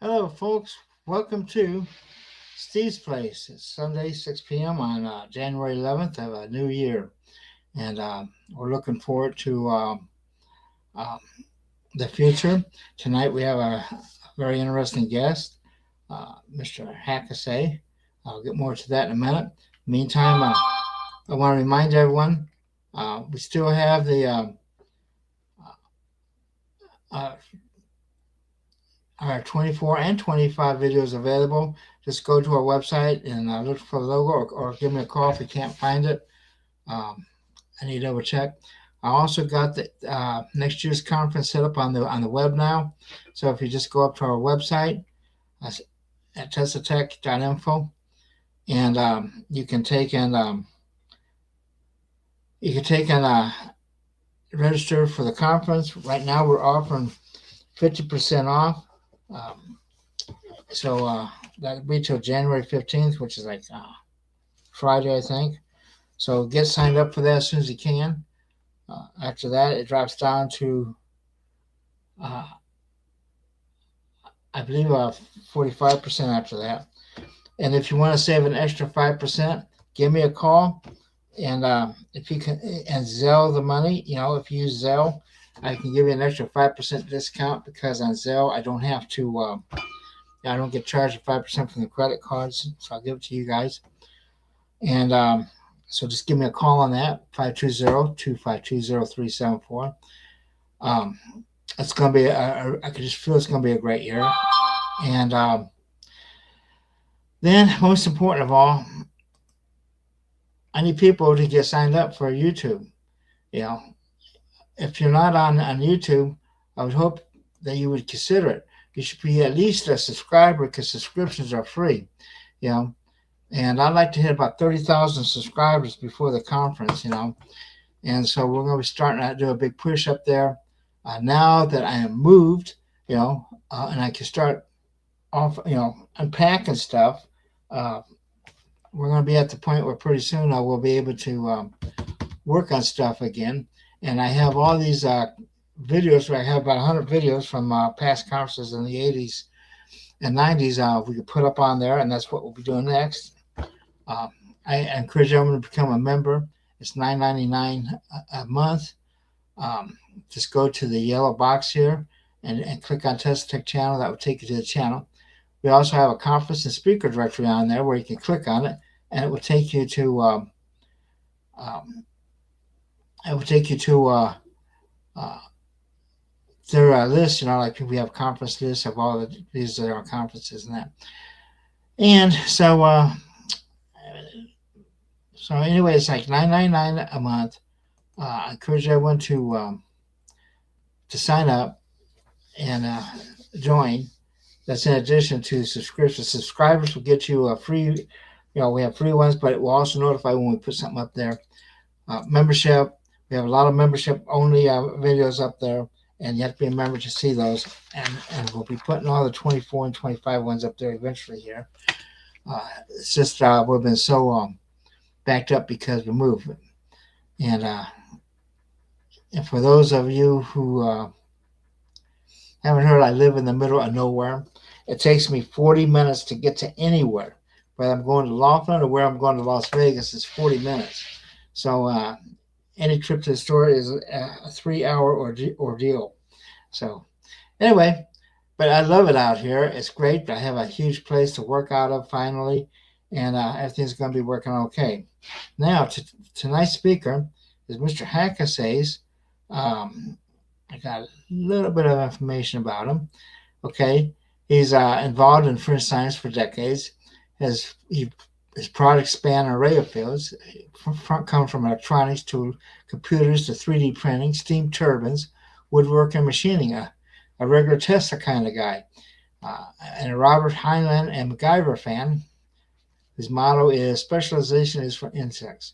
Hello, folks. Welcome to Steve's Place. It's Sunday, 6 p.m. on January 11th of a new year. And we're looking forward to um, the future. Tonight we have a very interesting guest, Mr. Hakasays. I'll get more to that in a minute. Meantime, I want to remind everyone we still have the uh, our 24 and 25 videos available. Just go to our website and look for the logo or give me a call if you can't find it. I need to double check. I also got the next year's conference set up on the web now. So if you just go up to our website at teslatech.info, and you can take and register for the conference. Right now we're offering 50% off. So that'll be till January 15th, which is like Friday, I think. So get signed up for that as soon as you can. After that, it drops down to, I believe, 45% after that. And if you want to save an extra 5%, give me a call. And if you can, and Zelle the money, if you use Zelle, I can give you an extra 5% discount because on Zelle, I don't have to, I don't get charged 5% from the credit cards. So I'll give it to you guys. And so just give me a call on that, 520-252-0374. It's going to be, I can just feel it's going to be a great year. And then, most important of all, I need people to get signed up for YouTube. If you're not on YouTube, I would hope that you would consider it. You should be at least a subscriber because subscriptions are free, And I'd like to hit about 30,000 subscribers before the conference, And so we're going to be starting to do a big push up there. Now that I am moved, and I can start off, unpacking stuff, we're going to be at the point where pretty soon I will be able to work on stuff again. And I have all these videos where I have about 100 videos from past conferences in the 80s and 90s we could put up on there, and that's what we'll be doing next. I encourage everyone to become a member. It's $9.99 a month. Just go to the yellow box here and click on Teslatech channel. That will take you to the channel. We also have a conference and speaker directory on there where you can click on it, and it will take you to their list. Like we have conference lists of all these are our conferences and that. And so anyway, it's like $9.99 a month. I encourage everyone to sign up and join. That's in addition to subscriptions. Subscribers will get you a free, we have free ones, but it will also notify when we put something up there. Membership, we have a lot of membership only videos up there, and you have to be a member to see those. And we'll be putting all the 24 and 25 ones up there eventually here. It's just we've been so backed up because we moved. And for those of you who haven't heard, I live in the middle of nowhere. It takes me 40 minutes to get to anywhere. Whether I'm going to Laughlin or where I'm going to Las Vegas, it's 40 minutes. So any trip to the store is a 3-hour ordeal. So anyway, but I love it out here. It's great. I have a huge place to work out of finally, and everything's going to be working okay. Now, tonight's speaker is Mr. Hakasays. I got a little bit of information about him. Okay, he's involved in fringe science for decades. His products span an array of fields, come from electronics to computers to 3D printing, steam turbines, woodworking, machining. A regular Tesla kind of guy. And a Robert Heinlein and MacGyver fan. His motto is specialization is for insects.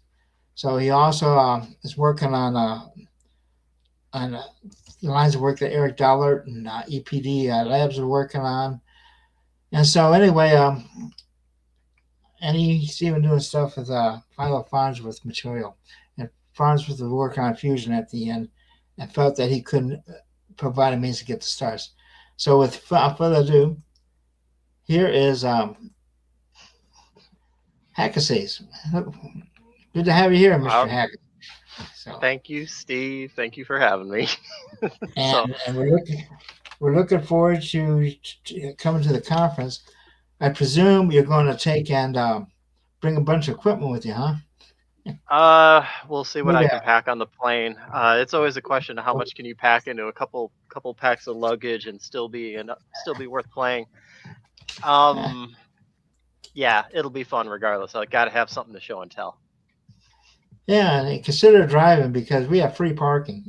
So he also is working on the lines of work that Eric Dollard and EPD Labs are working on. And so anyway, and he's even doing stuff with Philo Farnsworth material. And Farnsworth was working on fusion at the end and felt that he couldn't provide a means to get the stars. So without further ado, Here is Hakasays. Good to have you here, Mr. Hack. So, Thank you, Steve. Thank you for having me. So, and we're looking forward to coming to the conference. I presume you're going to take and bring a bunch of equipment with you, huh? we'll see what I Maybe. can pack on the plane. It's always a question of how much can you pack into a couple packs of luggage and still be worth playing. Um, yeah, it'll be fun regardless. I got to have something to show and tell. Yeah, and consider driving because we have free parking.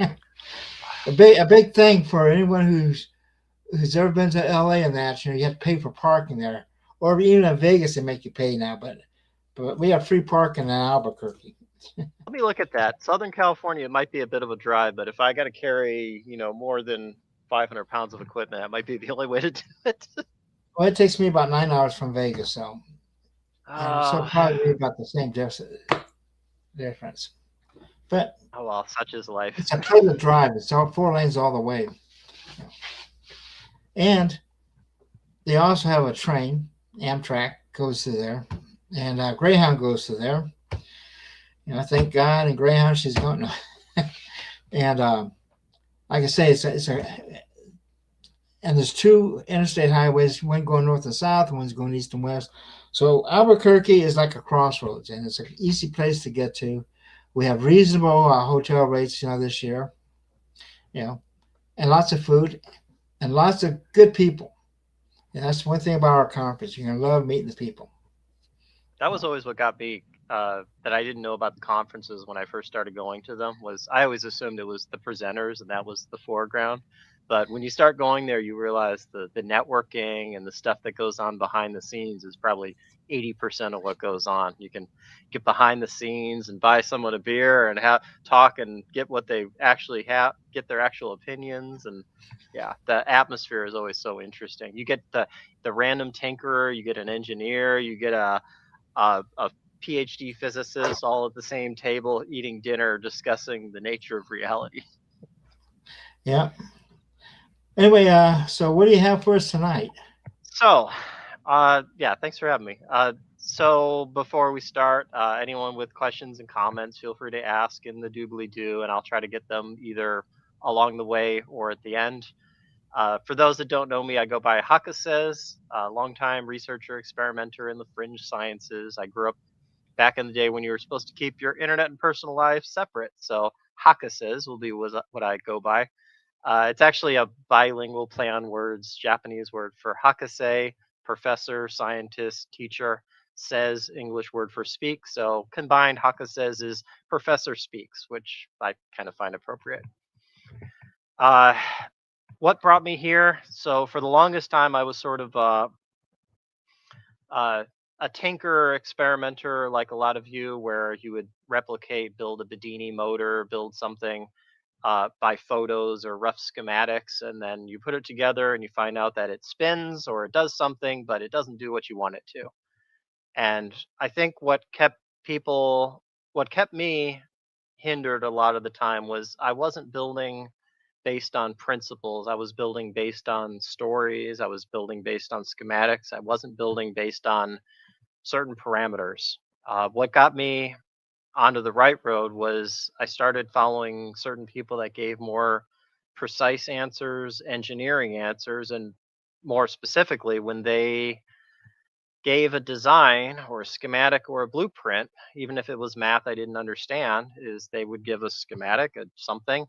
A big thing for anyone who's ever been to LA and that, you have to pay for parking there, or even in Vegas they make you pay now. But we have free parking in Albuquerque. Let me look at that. Southern California might be a bit of a drive, but if I got to carry, more than 500 pounds of equipment, that might be the only way to do it. Well, it takes me about 9 hours from Vegas, so Uh, probably about the same difference. But oh well, such is life. it's a pleasant drive. It's all 4 lanes all the way, and they also have a train. Amtrak goes to there, and Greyhound goes to there. Thank God, and Greyhound she's going. And like I say, and there's two interstate highways, one going north and south, and one's going east and west. So Albuquerque is like a crossroads, and it's an easy place to get to. We have reasonable hotel rates, this year, you know, and lots of food and lots of good people. And that's one thing about our conference. You're gonna love meeting the people. That was always what got me that I didn't know about the conferences when I first started going to them was I always assumed it was the presenters and that was the foreground. But when you start going there, you realize the networking and the stuff that goes on behind the scenes is probably 80% of what goes on. You can get behind the scenes and buy someone a beer and have talk and get what they actually have, get their actual opinions. And yeah, the atmosphere is always so interesting. You get the random tinkerer, you get an engineer, you get a PhD physicist all at the same table eating dinner, discussing the nature of reality. Yeah. Anyway, so what do you have for us tonight? So, yeah, thanks for having me. So before we start, anyone with questions and comments, feel free to ask in the doobly doo, and I'll try to get them either along the way or at the end. For those that don't know me, I go by Hakasays, a longtime researcher, experimenter in the fringe sciences. I grew up back in the day when you were supposed to keep your internet and personal life separate. So Hakasays will be what I go by. It's actually a bilingual play on words, Japanese word for Hakasei, professor, scientist, teacher, says English word for speak. So combined, Hakasays is professor speaks, which I kind of find appropriate. Uh, what brought me here? So for the longest time, I was sort of uh, a tinker experimenter, like a lot of you, where you would replicate, build a Bedini motor, build something by photos or rough schematics, and then you put it together and you find out that it spins or it does something, but it doesn't do what you want it to. And I think what kept me hindered a lot of the time was I wasn't building based on principles. I was building based on stories. I was building based on schematics. I wasn't building based on certain parameters. What got me onto the right road was I started following certain people that gave more precise answers, engineering answers, and more specifically, when they gave a design or a schematic or a blueprint, even if it was math I didn't understand, is they would give a schematic, something,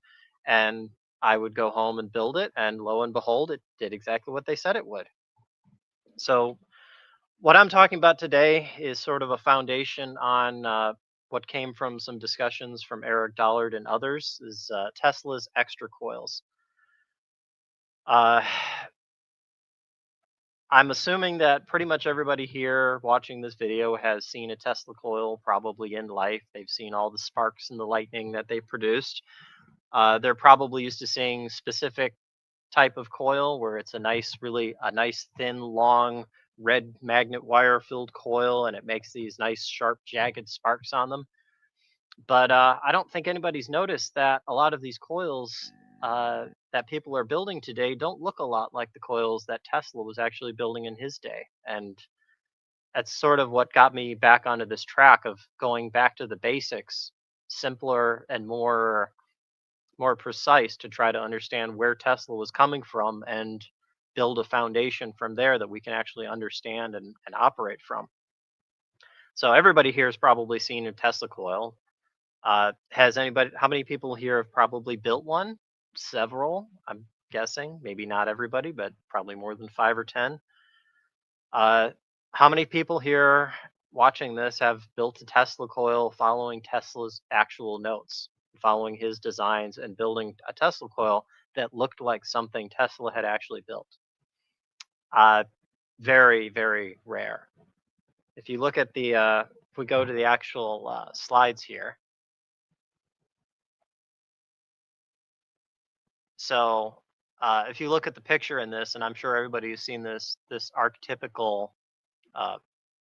and I would go home and build it, and lo and behold, it did exactly what they said it would. So what I'm talking about today is sort of a foundation on what came from some discussions from Eric Dollard and others is Tesla's extra coils. Uh, I'm assuming that pretty much everybody here watching this video has seen a Tesla coil probably in life. They've seen all the sparks and the lightning that they produced. They're probably used to seeing specific type of coil where it's a nice thin long red magnet wire filled coil and it makes these nice sharp jagged sparks on them. But I don't think anybody's noticed that a lot of these coils that people are building today don't look a lot like the coils that Tesla was actually building in his day. And that's sort of what got me back onto this track of going back to the basics, simpler and more precise, to try to understand where Tesla was coming from and build a foundation from there that we can actually understand and operate from. So everybody here has probably seen a Tesla coil. Has anybody? How many people here have probably built one? Several, I'm guessing. Maybe not everybody, but probably more than 5 or 10. How many people here watching this have built a Tesla coil following Tesla's actual notes, following his designs, and building a Tesla coil that looked like something Tesla had actually built? Very, very rare. If you look at the, if we go to the actual slides here. So if you look at the picture in this, and I'm sure everybody who's seen this archetypical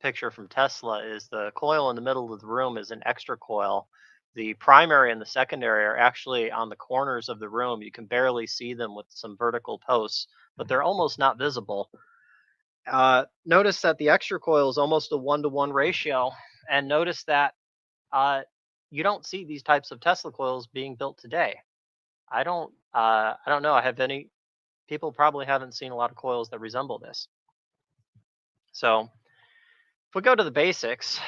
picture from Tesla, is the coil in the middle of the room is an extra coil. The primary and the secondary are actually on the corners of the room. You can barely see them with some vertical posts, but they're almost not visible. Notice that the extra coil is almost a 1-to-1 ratio, and notice that you don't see these types of Tesla coils being built today. I don't know. I have any people probably haven't seen a lot of coils that resemble this. So if we go to the basics,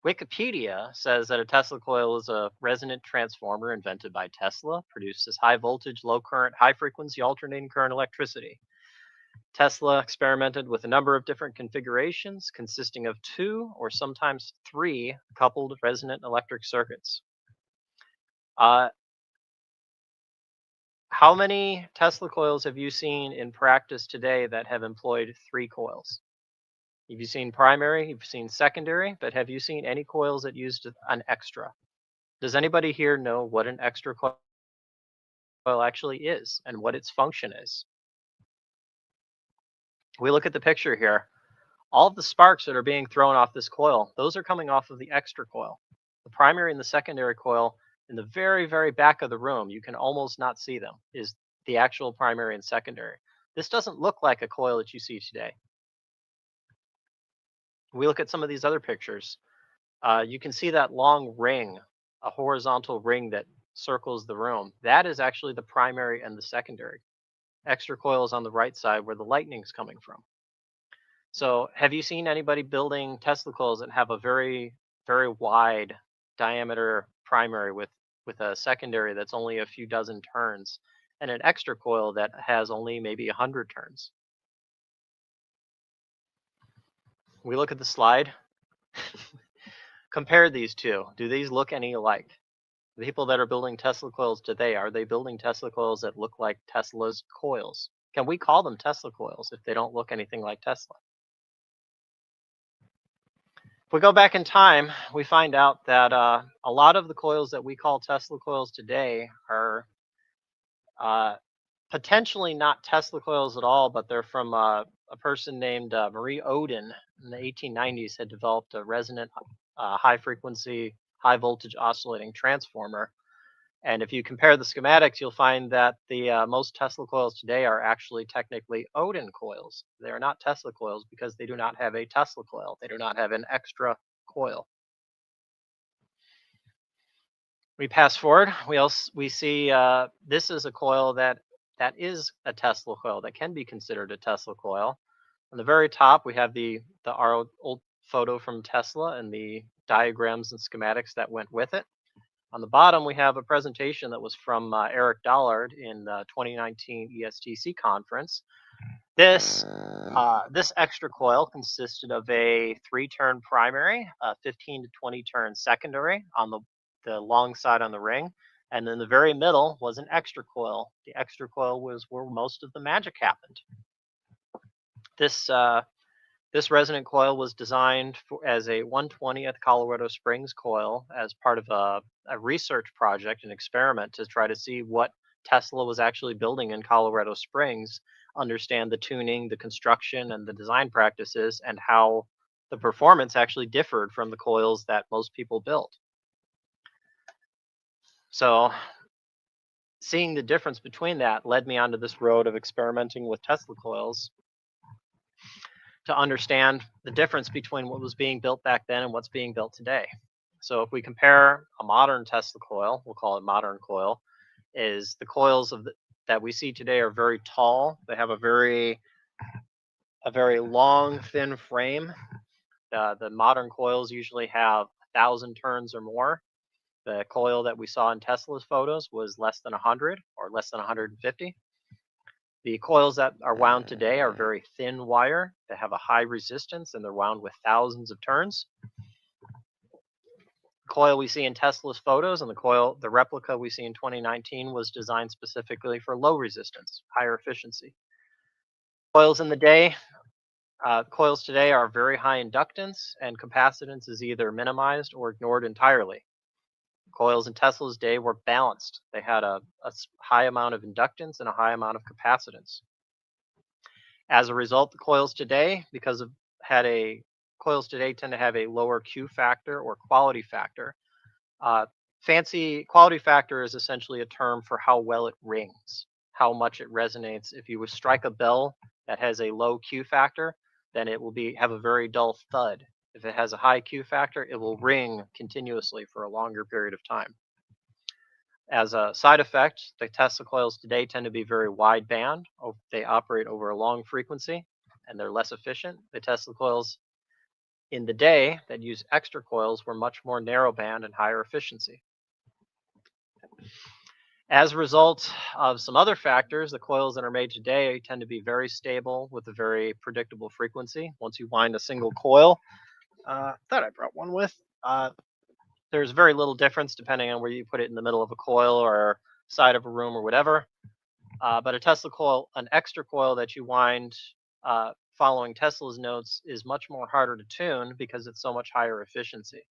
Wikipedia says that a Tesla coil is a resonant transformer invented by Tesla, produces high voltage, low current, high frequency alternating current electricity. Tesla experimented with a number of different configurations consisting of 2 or sometimes 3 coupled resonant electric circuits. How many Tesla coils have you seen in practice today that have employed 3 coils? Have you seen primary? You've seen secondary, but have you seen any coils that used an extra? Does anybody here know what an extra coil actually is and what its function is? We look at the picture here. All of the sparks that are being thrown off this coil, those are coming off of the extra coil. The primary and the secondary coil in the very, very back of the room, you can almost not see them, is the actual primary and secondary. This doesn't look like a coil that you see today. We look at some of these other pictures. You can see that long ring, a horizontal ring that circles the room. That is actually the primary and the secondary. Extra coil is on the right side where the lightning's coming from. So have you seen anybody building Tesla coils that have a very, very wide diameter primary with a secondary that's only a few dozen turns, and an extra coil that has only maybe 100 turns? We look at the slide. Compare these two. Do these look any alike? The people that are building Tesla coils today, are they building Tesla coils that look like Tesla's coils? Can we call them Tesla coils if they don't look anything like Tesla? If we go back in time, we find out that a lot of the coils that we call Tesla coils today are potentially not Tesla coils at all, but they're from a person named Marie Odin in the 1890s had developed a resonant high frequency, high voltage oscillating transformer. And if you compare the schematics, you'll find that the most Tesla coils today are actually technically Odin coils. They are not Tesla coils because they do not have a Tesla coil. They do not have an extra coil. We pass forward. We see this is a coil that is a Tesla coil, that can be considered a Tesla coil. On the very top, we have our old photo from Tesla and the diagrams and schematics that went with it. On the bottom, we have a presentation that was from Eric Dollard in the 2019 ESTC conference. This extra coil consisted of a 3-turn primary, a 15 to 20 turn secondary on the long side on the ring, and in the very middle was an extra coil. The extra coil was where most of the magic happened. This resonant coil was designed as a 1/20th Colorado Springs coil as part of a research project, an experiment to try to see what Tesla was actually building in Colorado Springs, understand the tuning, the construction, and the design practices, and how the performance actually differed from the coils that most people built. So seeing the difference between that led me onto this road of experimenting with Tesla coils to understand the difference between what was being built back then and what's being built today. So if we compare a modern Tesla coil, we'll call it modern coil, is the coils that we see today are very tall. They have a very long, thin frame. The modern coils usually have 1,000 turns or more. The coil that we saw in Tesla's photos was less than 100 or less than 150. The coils that are wound today are very thin wire. They have a high resistance and they're wound with thousands of turns. The coil we see in Tesla's photos and the replica we see in 2019 was designed specifically for low resistance, higher efficiency. Coils today are very high inductance, and capacitance is either minimized or ignored entirely. Coils in Tesla's day were balanced. They had a high amount of inductance and a high amount of capacitance. As a result, the coils today, coils today tend to have a lower Q factor or quality factor. Fancy quality factor is essentially a term for how well it rings, how much it resonates. If you would strike a bell that has a low Q factor, then it will have a very dull thud. If it has a high Q factor, it will ring continuously for a longer period of time. As a side effect, the Tesla coils today tend to be very wide band. They operate over a long frequency, and they're less efficient. The Tesla coils in the day that use extra coils were much more narrow band and higher efficiency. As a result of some other factors, the coils that are made today tend to be very stable with a very predictable frequency. Once you wind a single coil, thought I brought one with. There's very little difference depending on where you put it in the middle of a coil or side of a room or whatever. But a Tesla coil, an extra coil that you wind following Tesla's notes, is much more harder to tune because it's so much higher efficiency.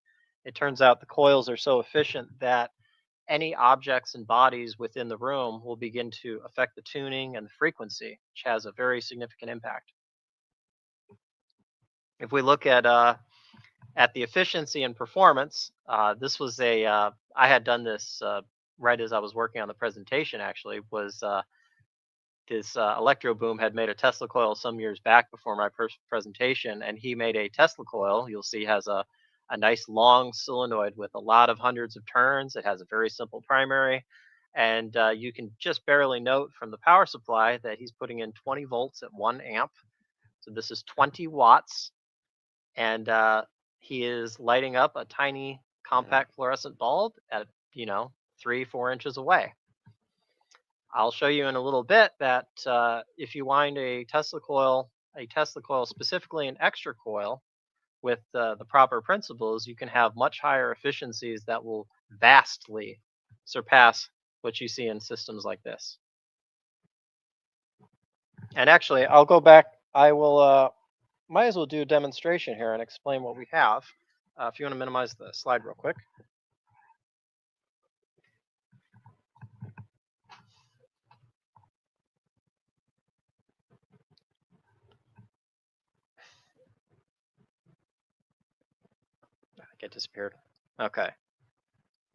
It turns out the coils are so efficient that any objects and bodies within the room will begin to affect the tuning and the frequency, which has a very significant impact. If we look at the efficiency and performance, this was I had done this right as I was working on the presentation. Actually, was this Electro Boom had made a Tesla coil some years back before my presentation, and he made a Tesla coil. You'll see has a nice long solenoid with a lot of hundreds of turns. It has a very simple primary, and you can just barely note from the power supply that he's putting in 20 volts at 1 amp. So this is 20 watts, and he is lighting up a tiny compact fluorescent bulb at 3-4 inches away. I'll show you in a little bit that if you wind a Tesla coil specifically an extra coil with the proper principles, you can have much higher efficiencies that will vastly surpass what you see in systems like this. And actually, I'll go back. I will might as well do a demonstration here and explain what we have. If you want to minimize the slide real quick. It disappeared. Okay.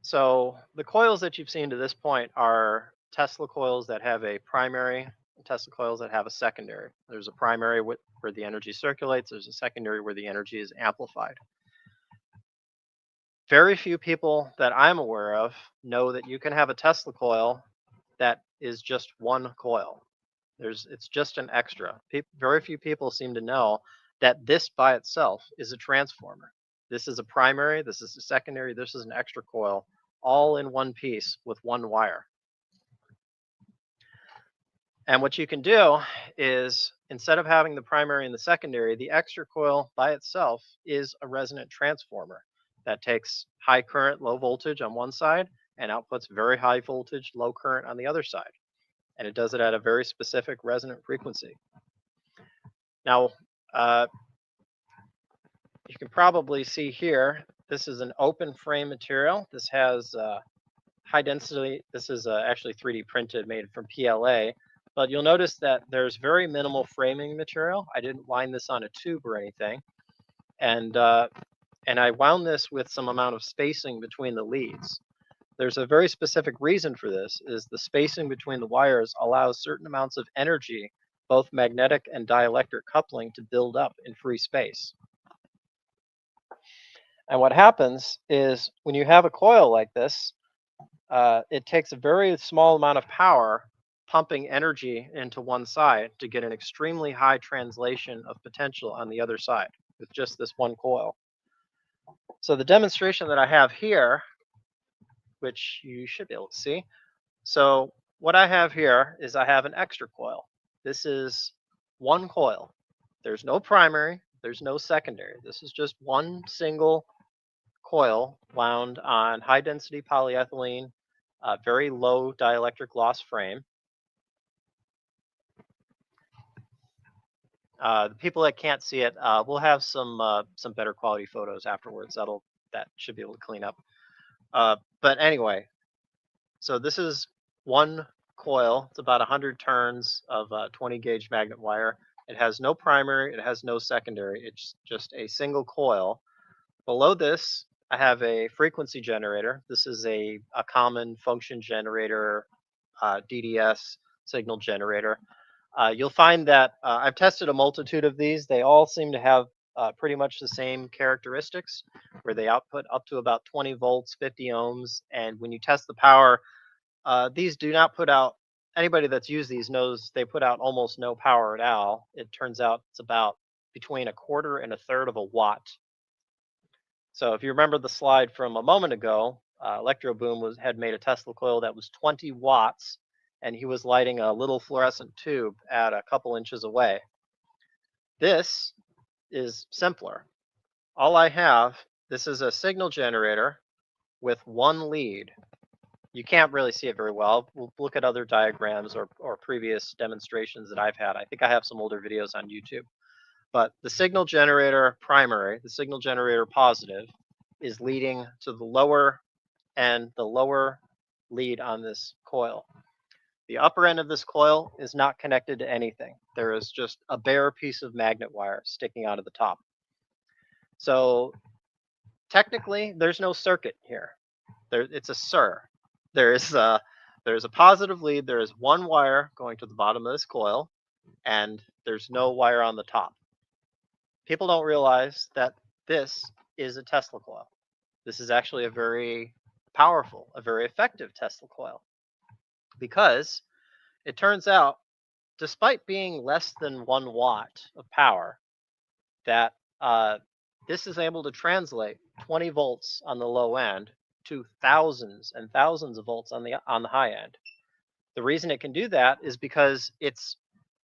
So the coils that you've seen to this point are Tesla coils that have a primary, and Tesla coils that have a secondary. There's a primary where the energy circulates. There's a secondary where the energy is amplified. Very few people that I'm aware of know that you can have a Tesla coil that is just one coil. It's just an extra. Very few people seem to know that this by itself is a transformer. This is a primary, this is a secondary, this is an extra coil, all in one piece with one wire. And what you can do is, instead of having the primary and the secondary, the extra coil by itself is a resonant transformer that takes high current, low voltage on one side and outputs very high voltage, low current on the other side. And it does it at a very specific resonant frequency. Now, you can probably see here, this is an open frame material. This has high density. This is actually 3D printed, made from PLA. But you'll notice that there's very minimal framing material. I didn't wind this on a tube or anything. And I wound this with some amount of spacing between the leads. There's a very specific reason for this, is the spacing between the wires allows certain amounts of energy, both magnetic and dielectric coupling, to build up in free space. And what happens is when you have a coil like this, it takes a very small amount of power pumping energy into one side to get an extremely high translation of potential on the other side with just this one coil. So the demonstration that I have here, which you should be able to see. So what I have here is I have an extra coil. This is one coil. There's no primary, there's no secondary. This is just one single coil wound on high density polyethylene, very low dielectric loss frame. The people that can't see it, we'll have some better quality photos afterwards. That should be able to clean up. But anyway, so this is one coil. It's about 100 turns of 20 gauge magnet wire. It has no primary. It has no secondary. It's just a single coil. Below this, I have a frequency generator. This is a common function generator, DDS signal generator. You'll find that I've tested a multitude of these. They all seem to have pretty much the same characteristics, where they output up to about 20 volts, 50 ohms. And when you test the power, these do not put out, anybody that's used these knows they put out almost no power at all. It turns out it's about between 1/4 and 1/3 of a watt. So if you remember the slide from a moment ago, Electroboom had made a Tesla coil that was 20 watts, and he was lighting a little fluorescent tube at a couple inches away. This is simpler. All I have, this is a signal generator with one lead. You can't really see it very well. We'll look at other diagrams or previous demonstrations that I've had. I think I have some older videos on YouTube. But the signal generator primary, the signal generator positive, is leading to the lower end, the lower lead on this coil. The upper end of this coil is not connected to anything. There is just a bare piece of magnet wire sticking out of the top. So technically, there's no circuit here. It's a SIR. There's a positive lead. There is one wire going to the bottom of this coil, and there's no wire on the top. People don't realize that this is a Tesla coil. This is actually a very powerful, a very effective Tesla coil, because it turns out, despite being less than 1 watt of power, that this is able to translate 20 volts on the low end to thousands and thousands of volts on the high end. The reason it can do that is because it's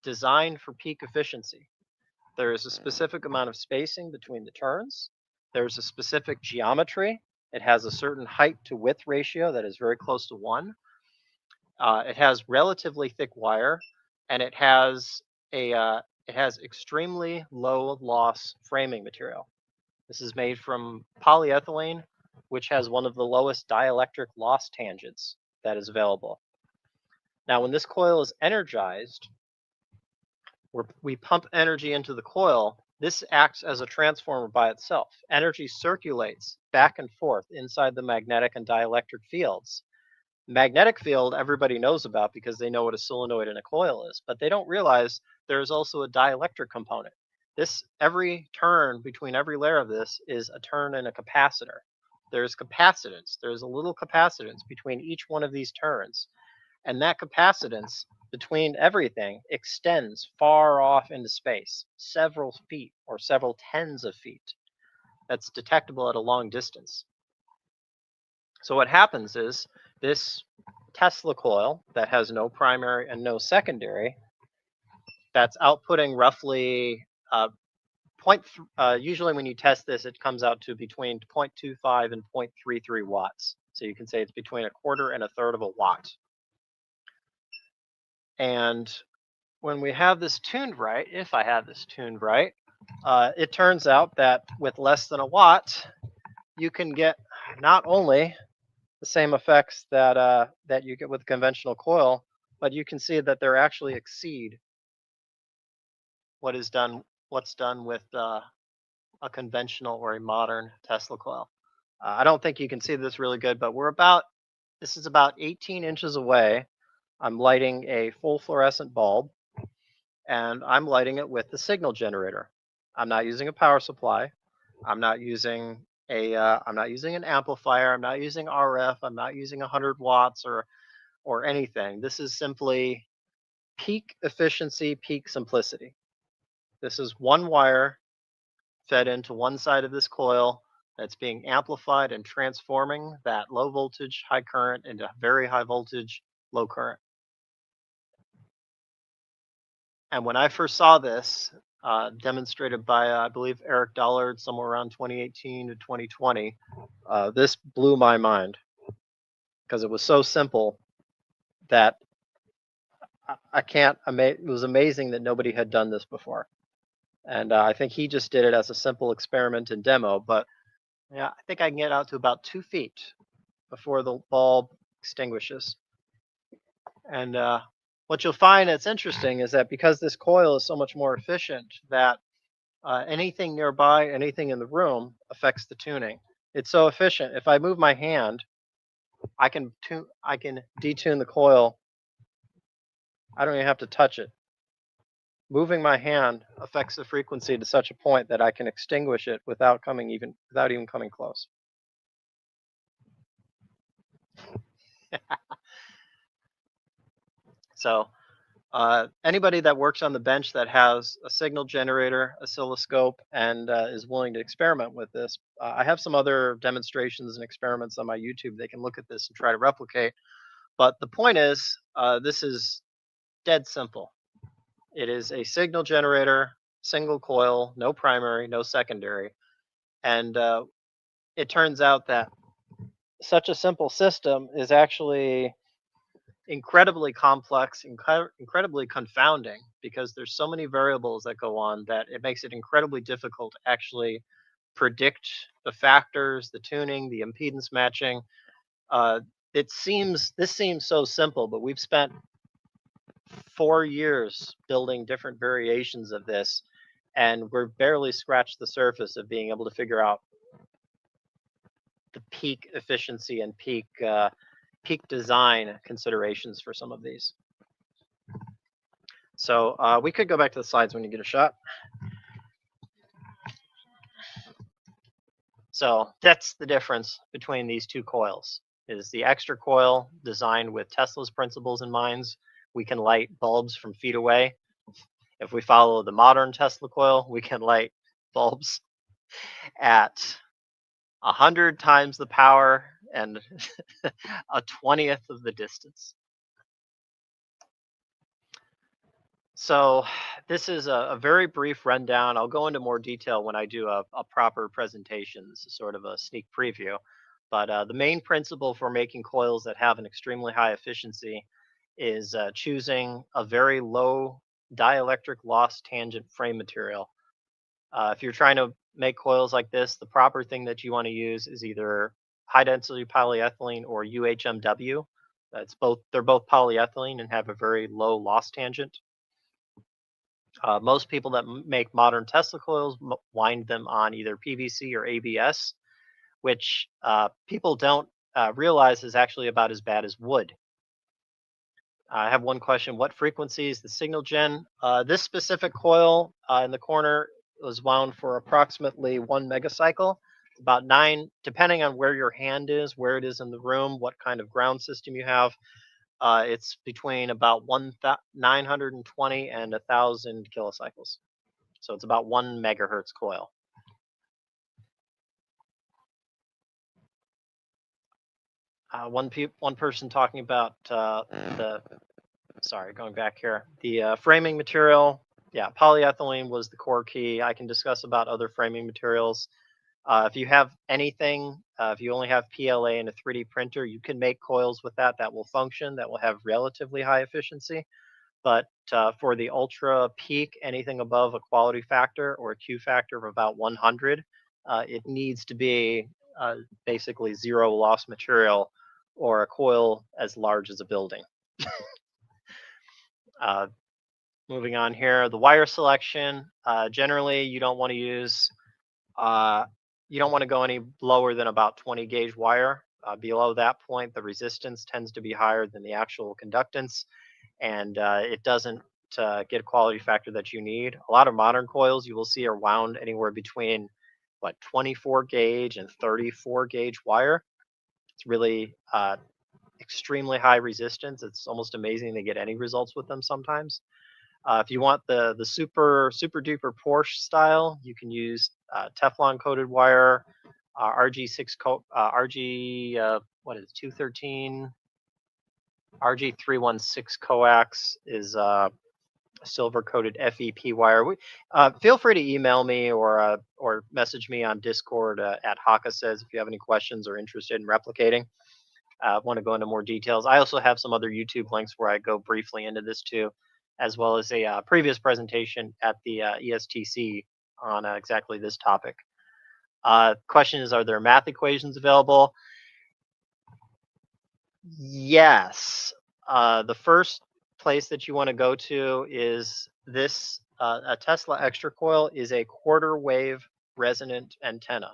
designed for peak efficiency. There is a specific amount of spacing between the turns. There's a specific geometry. It has a certain height to width ratio that is very close to 1. It has relatively thick wire, and it has extremely low loss framing material. This is made from polyethylene, which has one of the lowest dielectric loss tangents that is available. Now, when this coil is energized, we pump energy into the coil. This acts as a transformer by itself. Energy circulates back and forth inside the magnetic and dielectric fields. Magnetic field everybody knows about because they know what a solenoid and a coil is, but they don't realize there's also a dielectric component. Every turn between every layer of this is a turn in a capacitor. There's capacitance. There's a little capacitance between each one of these turns. And that capacitance between everything extends far off into space, several feet or several tens of feet. That's detectable at a long distance. So what happens is this Tesla coil that has no primary and no secondary, that's outputting roughly usually when you test this, it comes out to between 0.25 and 0.33 watts. So you can say it's between 1/4 and 1/3 of a watt. And when we have this tuned right, if I have this tuned right, it turns out that with less than a watt, you can get not only the same effects that you get with a conventional coil, but you can see that they're actually exceed what's done with a conventional or a modern Tesla coil. I don't think you can see this really good, but we're about This is about 18 inches away. I'm lighting a full fluorescent bulb, and I'm lighting it with the signal generator. I'm not using a power supply. I'm not using I'm not using an amplifier. I'm not using RF. I'm not using 100 watts or anything. This is simply peak efficiency, peak simplicity. This is one wire fed into one side of this coil that's being amplified and transforming that low voltage, high current into very high voltage, low current. And when I first saw this, demonstrated by, I believe, Eric Dollard, somewhere around 2018 to 2020, this blew my mind because it was so simple that I can't, it was amazing that nobody had done this before. And I think he just did it as a simple experiment and demo, but yeah, I think I can get out to about 2 feet before the bulb extinguishes. And what you'll find that's interesting is that because this coil is so much more efficient, that anything nearby, anything in the room affects the tuning. It's so efficient. If I move my hand, I can detune the coil. I don't even have to touch it. Moving my hand affects the frequency to such a point that I can extinguish it without even coming close. So anybody that works on the bench that has a signal generator, oscilloscope, and is willing to experiment with this, I have some other demonstrations and experiments on my YouTube. They can look at this and try to replicate. But the point is, this is dead simple. It is a signal generator, single coil, no primary, no secondary. And it turns out that such a simple system is actually incredibly complex, incredibly confounding, because there's so many variables that go on that it makes it incredibly difficult to actually predict the factors, the tuning, the impedance matching. This seems so simple, but we've spent 4 years building different variations of this, and we're barely scratched the surface of being able to figure out the peak efficiency and peak design considerations for some of these. So we could go back to the slides when you get a shot. So that's the difference between these two coils. Is the extra coil designed with Tesla's principles in mind. We can light bulbs from feet away. If we follow the modern Tesla coil, we can light bulbs at 100 times the power and a 20th of the distance. So this is a very brief rundown. I'll go into more detail when I do a proper presentation. This is sort of a sneak preview. But the main principle for making coils that have an extremely high efficiency is choosing a very low dielectric loss tangent frame material. If you're trying to make coils like this, the proper thing that you want to use is either high density polyethylene or UHMW. They're both polyethylene and have a very low loss tangent. Most people that make modern Tesla coils wind them on either PVC or ABS, which people don't realize is actually about as bad as wood. I have one question. What frequency is the signal gen? This specific coil in the corner was wound for approximately 1 megacycle, about 9, depending on where your hand is, where it is in the room, what kind of ground system you have. It's between about 920 and 1,000 kilocycles. So it's about 1 megahertz coil. One person talking about going back here, the framing material. Yeah, polyethylene was the core key. I can discuss about other framing materials. If you have anything, if you only have PLA and a 3D printer, you can make coils with that will function, that will have relatively high efficiency. But for the ultra peak, anything above a quality factor or a Q factor of about 100, it needs to be basically zero loss material or a coil as large as a building. Moving on here, the wire selection. Generally, you don't want to use, you don't want to go any lower than about 20 gauge wire. Below that point, the resistance tends to be higher than the actual conductance, and it doesn't get a quality factor that you need. A lot of modern coils you will see are wound anywhere between 24 gauge and 34 gauge wire. It's really extremely high resistance. It's almost amazing to get any results with them sometimes. If you want the super duper Porsche style, you can use Teflon coated wire, what is it, 213, RG316 coax is silver coated FEP wire. Feel free to email me or message me on Discord at Hakasays if you have any questions or interested in replicating. Want to go into more details. I also have some other YouTube links where I go briefly into this too, as well as a previous presentation at the ESTC on exactly this topic. Question is, are there math equations available? Yes. The first place that you want to go to is this. A Tesla Xray coil is a quarter wave resonant antenna.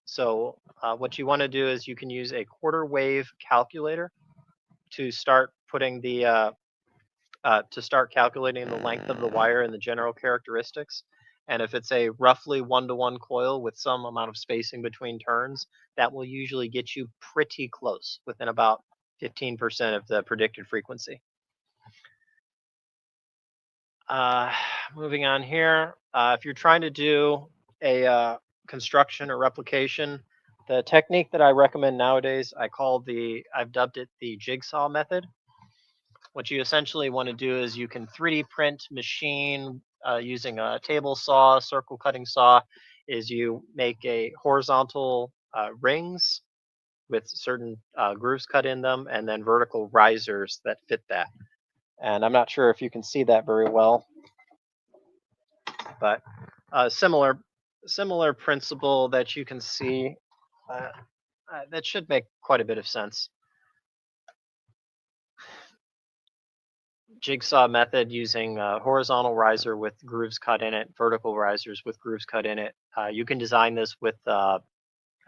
So what you want to do is you can use a quarter wave calculator to start putting the calculating the length of the wire and the general characteristics. And if it's a roughly 1-to-1 coil with some amount of spacing between turns, that will usually get you pretty close, within about 15% of the predicted frequency. Moving on here, if you're trying to do a construction or replication, the technique that I recommend nowadays, I've dubbed it the jigsaw method. What you essentially want to do is you can 3D print machine using a table saw, circle cutting saw, is you make a horizontal rings with certain grooves cut in them, and then vertical risers that fit that. And I'm not sure if you can see that very well, but similar principle that you can see. That should make quite a bit of sense. Jigsaw method using a horizontal riser with grooves cut in it, vertical risers with grooves cut in it. You can design this with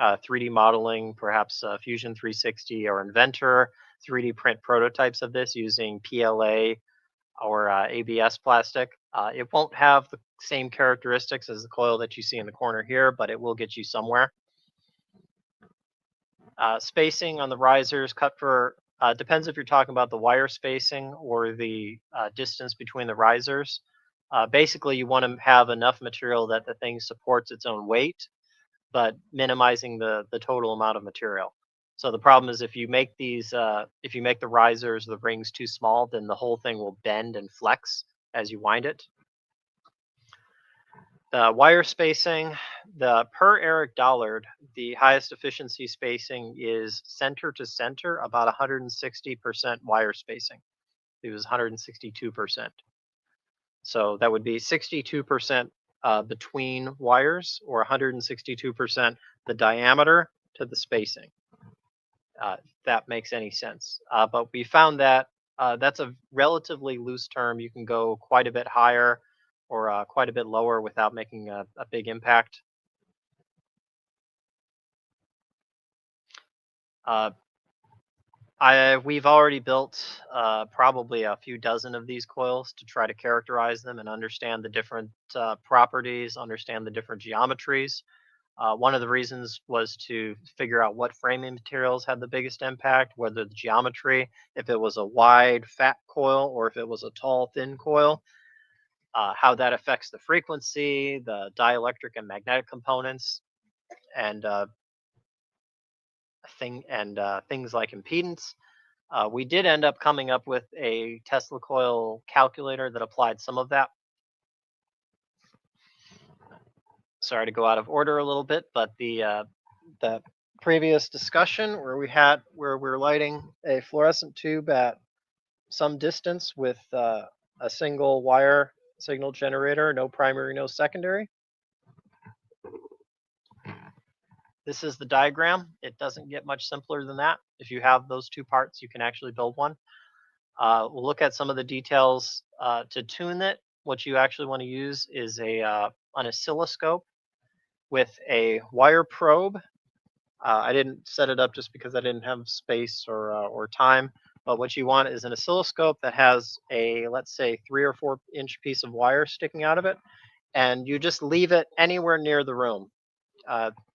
3D modeling, perhaps Fusion 360 or Inventor, 3D print prototypes of this using PLA or ABS plastic. It won't have the same characteristics as the coil that you see in the corner here, but it will get you somewhere. Spacing on the risers cut for, depends if you're talking about the wire spacing or the distance between the risers. Basically, you want to have enough material that the thing supports its own weight, but minimizing the total amount of material. So the problem is if you make these, if you make the risers, the rings too small, then the whole thing will bend and flex as you wind it. The wire spacing, the per Eric Dollard, the highest efficiency spacing is center to center, about 160% wire spacing. It was 162%. So that would be 62% between wires, or 162% the diameter to the spacing. If that makes any sense. But we found that that's a relatively loose term. You can go quite a bit higher or quite a bit lower without making a big impact. We've already built probably a few dozen of these coils to try to characterize them and understand the different properties, understand the different geometries. One of the reasons was to figure out what framing materials had the biggest impact, whether the geometry, if it was a wide, fat coil, or if it was a tall, thin coil, how that affects the frequency, the dielectric and magnetic components, and things like impedance. We did end up coming up with a Tesla coil calculator that applied some of that. Sorry to go out of order a little bit, but the previous discussion where we're lighting a fluorescent tube at some distance with a single wire signal generator, no primary, no secondary. This is the diagram. It doesn't get much simpler than that. If you have those two parts, you can actually build one. We'll look at some of the details. To tune it, what you actually want to use is an oscilloscope with a wire probe I didn't set it up just because I didn't have space or time. But what you want is an oscilloscope that has a, let's say, 3 or 4 inch piece of wire sticking out of it, and you just leave it anywhere near the room.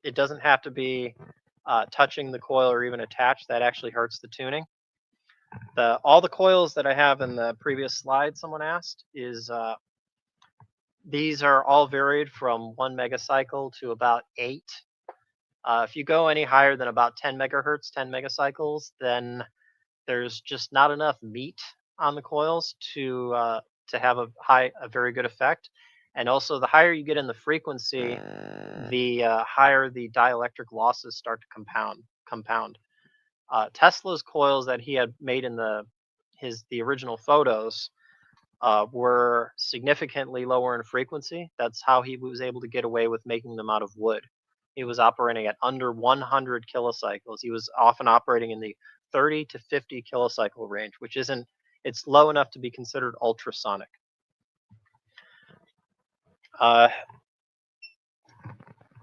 It doesn't have to be touching the coil or even attached. That actually hurts the tuning. All the coils that I have in the previous slide someone asked is these are all varied from 1 megacycle to about 8. If you go any higher than about 10 megahertz, 10 megacycles, then there's just not enough meat on the coils to have a very good effect. And also, the higher you get in the frequency, the higher the dielectric losses start to compound. Tesla's coils that he had made in the original photos were significantly lower in frequency. That's how he was able to get away with making them out of wood. He was operating at under 100 kilocycles. He was often operating in the 30 to 50 kilocycle range, which isn't, it's low enough to be considered ultrasonic.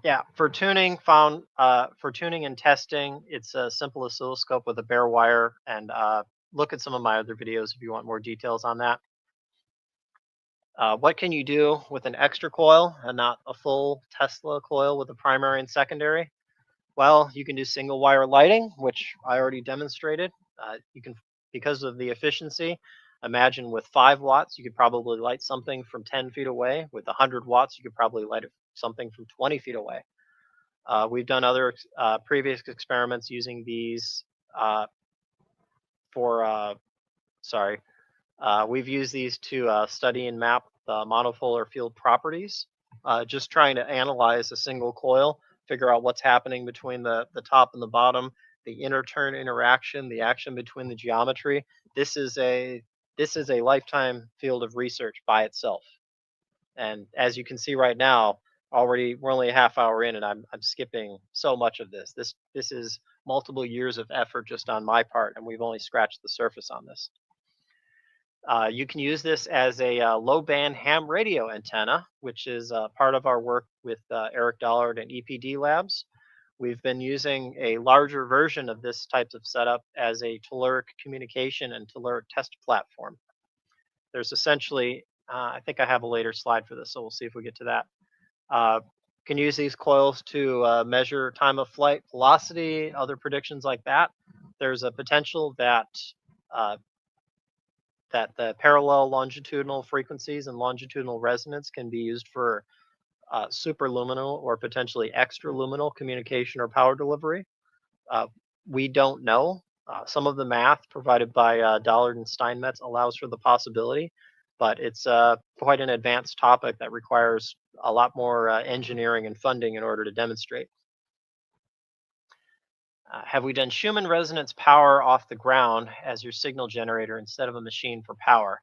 Yeah, for tuning and testing, it's a simple oscilloscope with a bare wire, and look at some of my other videos if you want more details on that. What can you do with an extra coil and not a full Tesla coil with a primary and secondary? Well, you can do single wire lighting, which I already demonstrated. You can, because of the efficiency, imagine with 5 watts, you could probably light something from 10 feet away. With 100 watts, you could probably light something from 20 feet away. We've done other previous experiments using these we've used these to study and map the monopolar field properties, just trying to analyze a single coil, figure out what's happening between the top and the bottom, the inter-turn interaction, the action between the geometry. This is a lifetime field of research by itself. And as you can see right now, already we're only a half hour in, and I'm skipping so much of this. This is multiple years of effort just on my part, and we've only scratched the surface on this. You can use this as a low-band ham radio antenna, which is part of our work with Eric Dollard and EPD Labs. We've been using a larger version of this type of setup as a telluric communication and telluric test platform. There's essentially, I think I have a later slide for this, so we'll see if we get to that. Can use these coils to measure time of flight, velocity, other predictions like that. There's a potential that the parallel longitudinal frequencies and longitudinal resonance can be used for superluminal or potentially extraluminal communication or power delivery. We don't know. Some of the math provided by Dollard and Steinmetz allows for the possibility, but it's quite an advanced topic that requires a lot more engineering and funding in order to demonstrate. Have we done Schumann resonance power off the ground as your signal generator instead of a machine for power?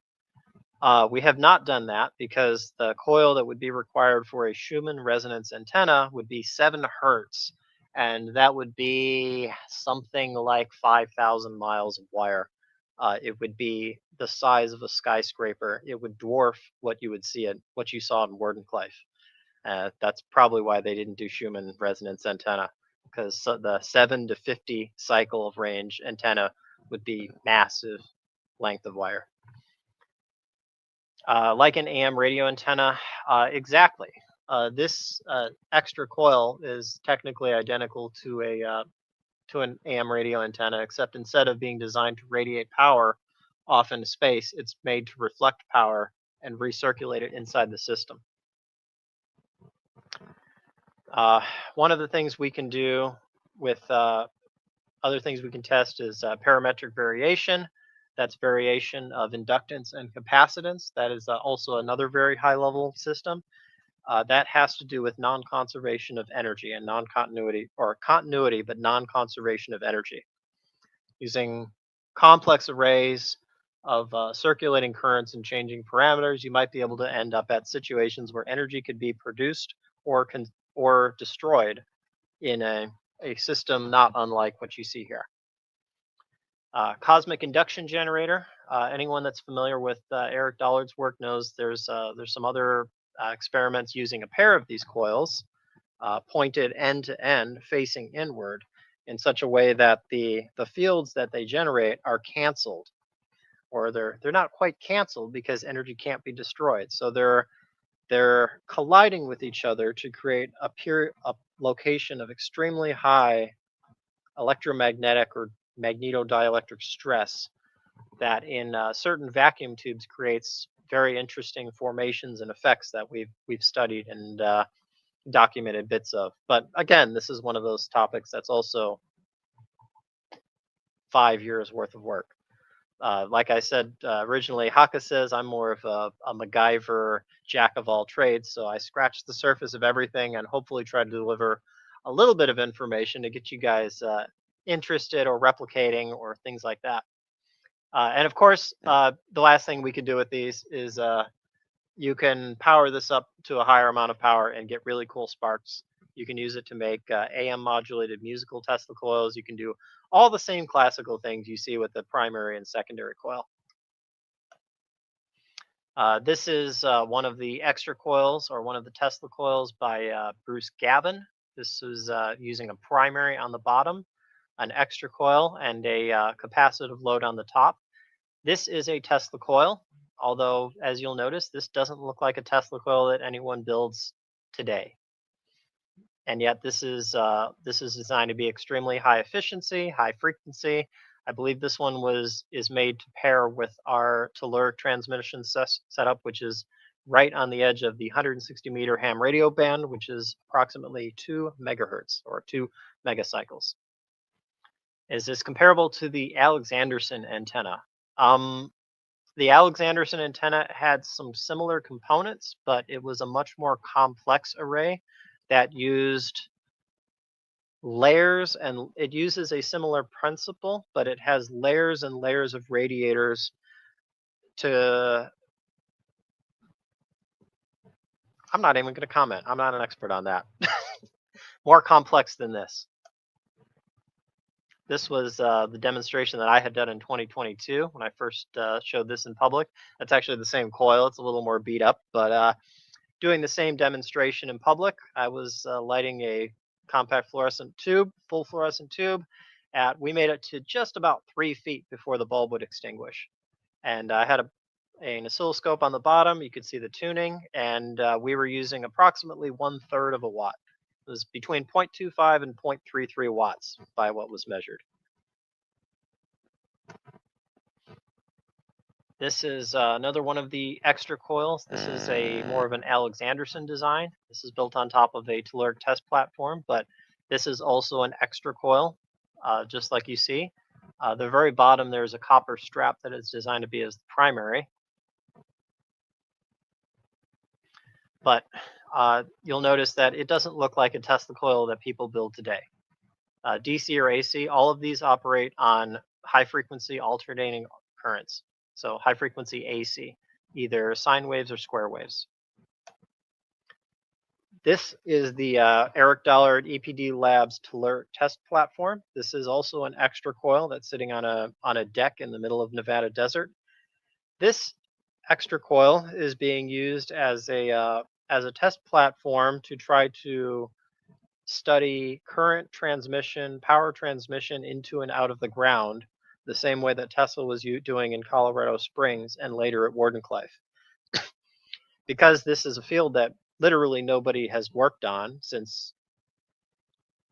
We have not done that because the coil that would be required for a Schumann resonance antenna would be 7 hertz, and that would be something like 5,000 miles of wire. It would be the size of a skyscraper. It would dwarf what you saw in Wardenclyffe. That's probably why they didn't do Schumann resonance antenna, because the 7 to 50 cycle of range antenna would be massive length of wire. Like an AM radio antenna, exactly. This extra coil is technically identical to an AM radio antenna, except instead of being designed to radiate power off into space, it's made to reflect power and recirculate it inside the system. One of the things we can do with other things we can test is parametric variation. That's variation of inductance and capacitance. That is also another very high level system. That has to do with non-conservation of energy and non-continuity, or continuity but non-conservation of energy. Using complex arrays of circulating currents and changing parameters, you might be able to end up at situations where energy could be produced or destroyed in a system not unlike what you see here. Cosmic induction generator. Anyone that's familiar with Eric Dollard's work knows there's some other experiments using a pair of these coils pointed end to end facing inward. in such a way that the fields that they generate are canceled, or they're not quite canceled because energy can't be destroyed. So they're colliding with each other to create a location of extremely high electromagnetic or magnetodielectric stress that in certain vacuum tubes creates very interesting formations and effects that we've studied and documented bits of. But again, this is one of those topics that's also 5 years worth of work. Like I said originally, Hakasays, I'm more of a MacGyver jack of all trades, so I scratch the surface of everything and hopefully try to deliver a little bit of information to get you guys interested or replicating or things like that. And of course, the last thing we can do with these is you can power this up to a higher amount of power and get really cool sparks. You can use it to make AM modulated musical Tesla coils. You can do all the same classical things you see with the primary and secondary coil. This is one of the extra coils, or one of the Tesla coils by Bruce Gavin. This is using a primary on the bottom, an extra coil, and a capacitive load on the top. This is a Tesla coil, although as you'll notice, this doesn't look like a Tesla coil that anyone builds today. And yet this is designed to be extremely high efficiency, high frequency. I believe this one is made to pair with our telluric transmission setup, which is right on the edge of the 160 meter ham radio band, which is approximately 2 megahertz or 2 megacycles. Is this comparable to the Alexanderson antenna? The Alexanderson antenna had some similar components, but it was a much more complex array that used layers, and it uses a similar principle, but it has layers and layers of radiators to... I'm not even going to comment. I'm not an expert on that. More complex than this. This was the demonstration that I had done in 2022 when I first showed this in public. That's actually the same coil. It's a little more beat up, but doing the same demonstration in public, I was lighting a compact fluorescent tube, full fluorescent tube. We made it to just about 3 feet before the bulb would extinguish. And I had an oscilloscope on the bottom. You could see the tuning, and we were using approximately 1/3 of a watt. It was between 0.25 and 0.33 watts by what was measured. This is another one of the extra coils. This is more of an Alexanderson design. This is built on top of a telluric test platform, but this is also an extra coil, just like you see. The very bottom, there's a copper strap that is designed to be as the primary. But you'll notice that it doesn't look like a Tesla coil that people build today. DC or AC, all of these operate on high frequency alternating currents. So high frequency AC, either sine waves or square waves. This is the Eric Dollard EPD Labs telluric test platform. This is also an extra coil that's sitting on a deck in the middle of Nevada desert. This extra coil is being used as a test platform to try to study current transmission, power transmission into and out of the ground, the same way that Tesla was doing in Colorado Springs and later at Wardenclyffe. Because this is a field that literally nobody has worked on since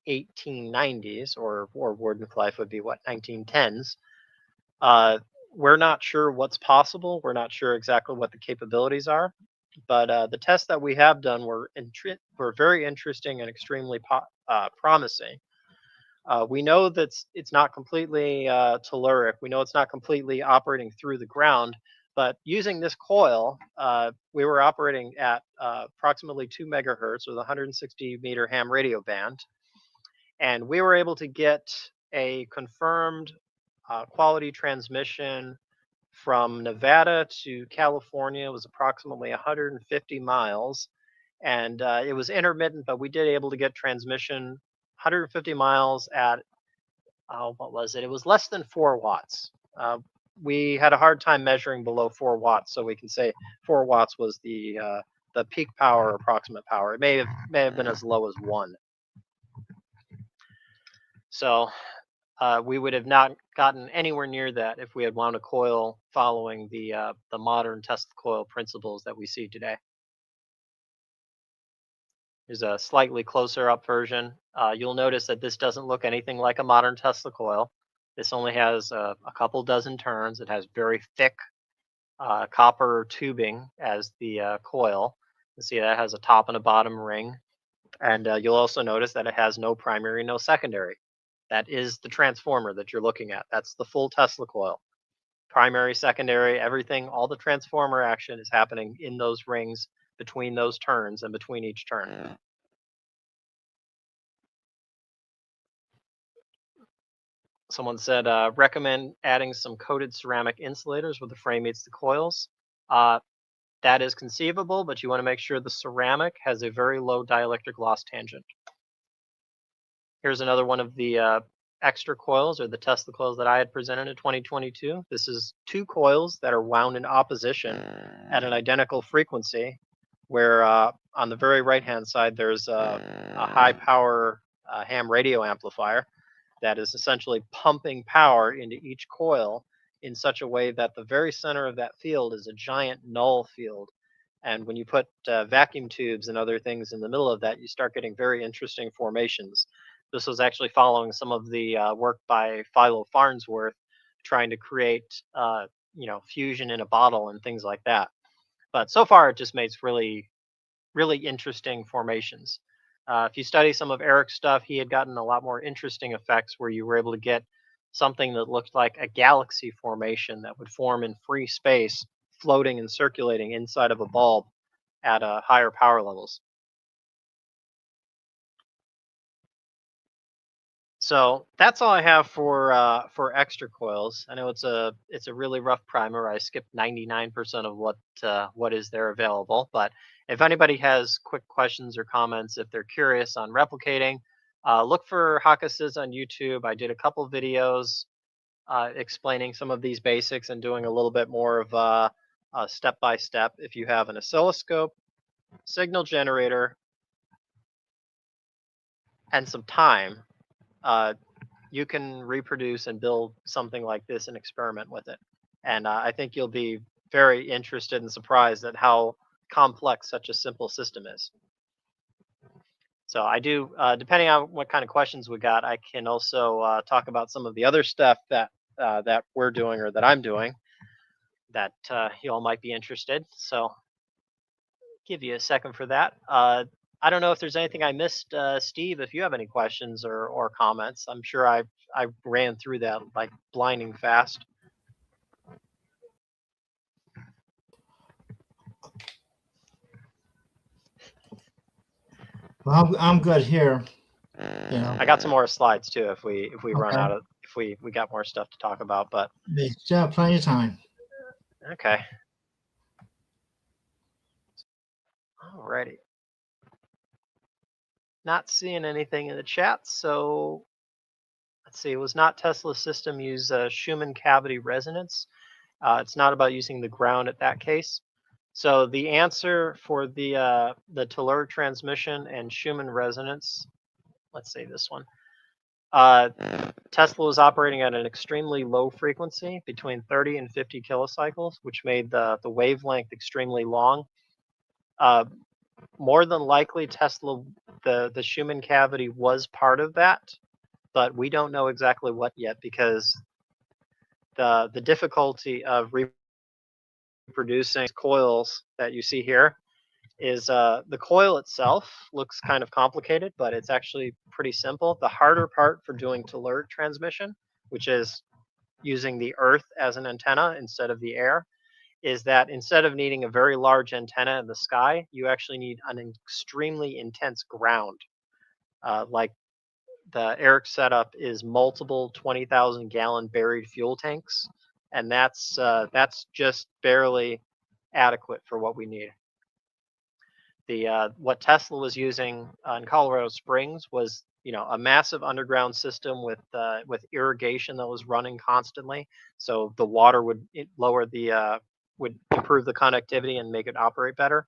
1890s, or Wardenclyffe would be what, 1910s. We're not sure what's possible. We're not sure exactly what the capabilities are. But the tests that we have done were very interesting and extremely promising. We know that it's not completely telluric. We know it's not completely operating through the ground. But using this coil, we were operating at approximately 2 megahertz with a 160 meter ham radio band. And we were able to get a confirmed quality transmission from Nevada to California. It was approximately 150 miles. And it was intermittent, but we did able to get transmission 150 miles at, what was it? It was less than 4 watts. We had a hard time measuring below 4 watts, so we can say 4 watts was the peak power, approximate power. It may have been as low as 1. So we would have not gotten anywhere near that if we had wound a coil following the modern Tesla coil principles that we see today. Here's a slightly closer up version. You'll notice that this doesn't look anything like a modern Tesla coil. This only has a couple dozen turns. It has very thick copper tubing as the coil. You see that has a top and a bottom ring. And you'll also notice that it has no primary, no secondary. That is the transformer that you're looking at. That's the full Tesla coil. Primary, secondary, everything, all the transformer action is happening in those rings between those turns and between each turn. Someone said, recommend adding some coated ceramic insulators where the frame meets the coils. That is conceivable, but you want to make sure the ceramic has a very low dielectric loss tangent. Here's another one of the extra coils, or the Tesla coils that I had presented in 2022. This is two coils that are wound in opposition at an identical frequency, where on the very right-hand side, there's a high-power ham radio amplifier that is essentially pumping power into each coil in such a way that the very center of that field is a giant null field. And when you put vacuum tubes and other things in the middle of that, you start getting very interesting formations. This was actually following some of the work by Philo Farnsworth, trying to create, fusion in a bottle and things like that. But so far, it just makes really, really interesting formations. If you study some of Eric's stuff, he had gotten a lot more interesting effects where you were able to get something that looked like a galaxy formation that would form in free space, floating and circulating inside of a bulb at higher power levels. So that's all I have for extra coils. I know it's a really rough primer. I skipped 99% of what is there available. But if anybody has quick questions or comments, if they're curious on replicating, look for Hakasays on YouTube. I did a couple videos explaining some of these basics and doing a little bit more of step by step. If you have an oscilloscope, signal generator, and some time, you can reproduce and build something like this and experiment with it. And I think you'll be very interested and surprised at how complex such a simple system is. So I do, depending on what kind of questions we got, I can also talk about some of the other stuff that that we're doing or that I'm doing that you all might be interested. So give you a second for that. I don't know if there's anything I missed, Steve. If you have any questions or comments, I'm sure I ran through that like blinding fast. Well, I'm good here. I got some more slides too. If we run out of if we got more stuff to talk about, but They still have plenty of time. okay. Alrighty. Not seeing anything in the chat, so let's see. It was not Tesla system use Schumann cavity resonance. It's not about using the ground at that case. So the answer for the telluric transmission and Schumann resonance, let's say this one. Tesla was operating at an extremely low frequency, between 30 and 50 kilocycles, which made the wavelength extremely long. More than likely, Tesla, the Schumann cavity was part of that, but we don't know exactly what yet, because the difficulty of reproducing coils that you see here is the coil itself looks kind of complicated, but it's actually pretty simple. The harder part for doing telluric transmission, which is using the earth as an antenna instead of the air, is that instead of needing a very large antenna in the sky, you actually need an extremely intense ground. Like the Eric setup is multiple 20,000 gallon buried fuel tanks, and that's just barely adequate for what we need. What Tesla was using in Colorado Springs was, a massive underground system with irrigation that was running constantly, so the water would would improve the conductivity and make it operate better.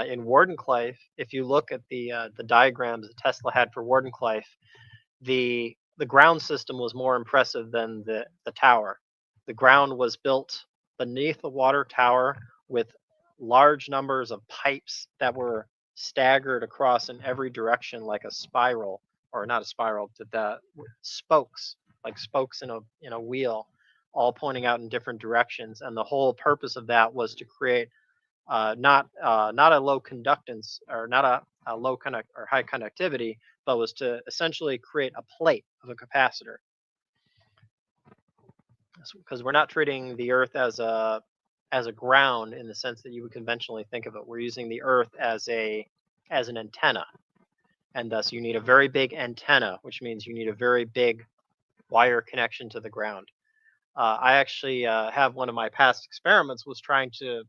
In Wardenclyffe, if you look at the diagrams that Tesla had for Wardenclyffe, the the ground system was more impressive than the tower. The ground was built beneath the water tower with large numbers of pipes that were staggered across in every direction like a spiral, or not a spiral, but the spokes, like spokes in a wheel, all pointing out in different directions. And the whole purpose of that was to create not a low conductance, or not a low conduct or high conductivity, but was to essentially create a plate of a capacitor. Because we're not treating the Earth as a ground in the sense that you would conventionally think of it. We're using the Earth as an antenna, and thus you need a very big antenna, which means you need a very big wire connection to the ground. I actually have one of my past experiments was trying to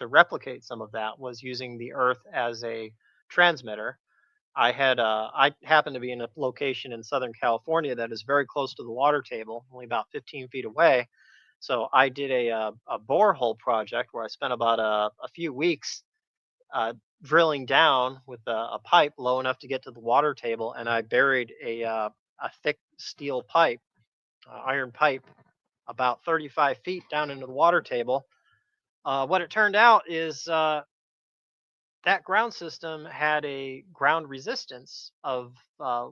replicate some of that, was using the Earth as a transmitter. I happen to be in a location in Southern California that is very close to the water table, only about 15 feet away. So I did a borehole project where I spent about a few weeks drilling down with a pipe low enough to get to the water table, and I buried a thick steel pipe, iron pipe, about 35 feet down into the water table. What it turned out is that ground system had a ground resistance of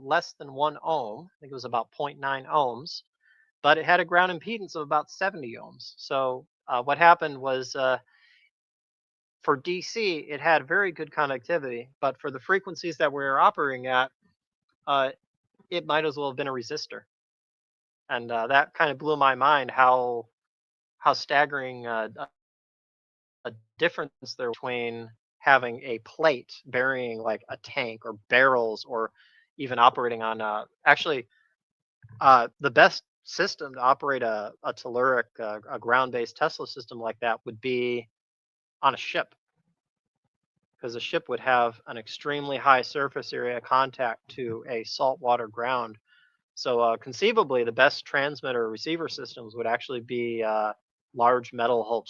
less than 1 ohm. I think it was about 0.9 ohms, but it had a ground impedance of about 70 ohms. So what happened was for DC, it had very good conductivity, but for the frequencies that we were operating at, uh, it might as well have been a resistor. And that kind of blew my mind how staggering a difference there between having a plate burying like a tank or barrels, or even operating on the best system to operate a telluric, a ground-based Tesla system like that would be on a ship, because a ship would have an extremely high surface area contact to a saltwater ground. So conceivably, the best transmitter receiver systems would actually be large metal hulled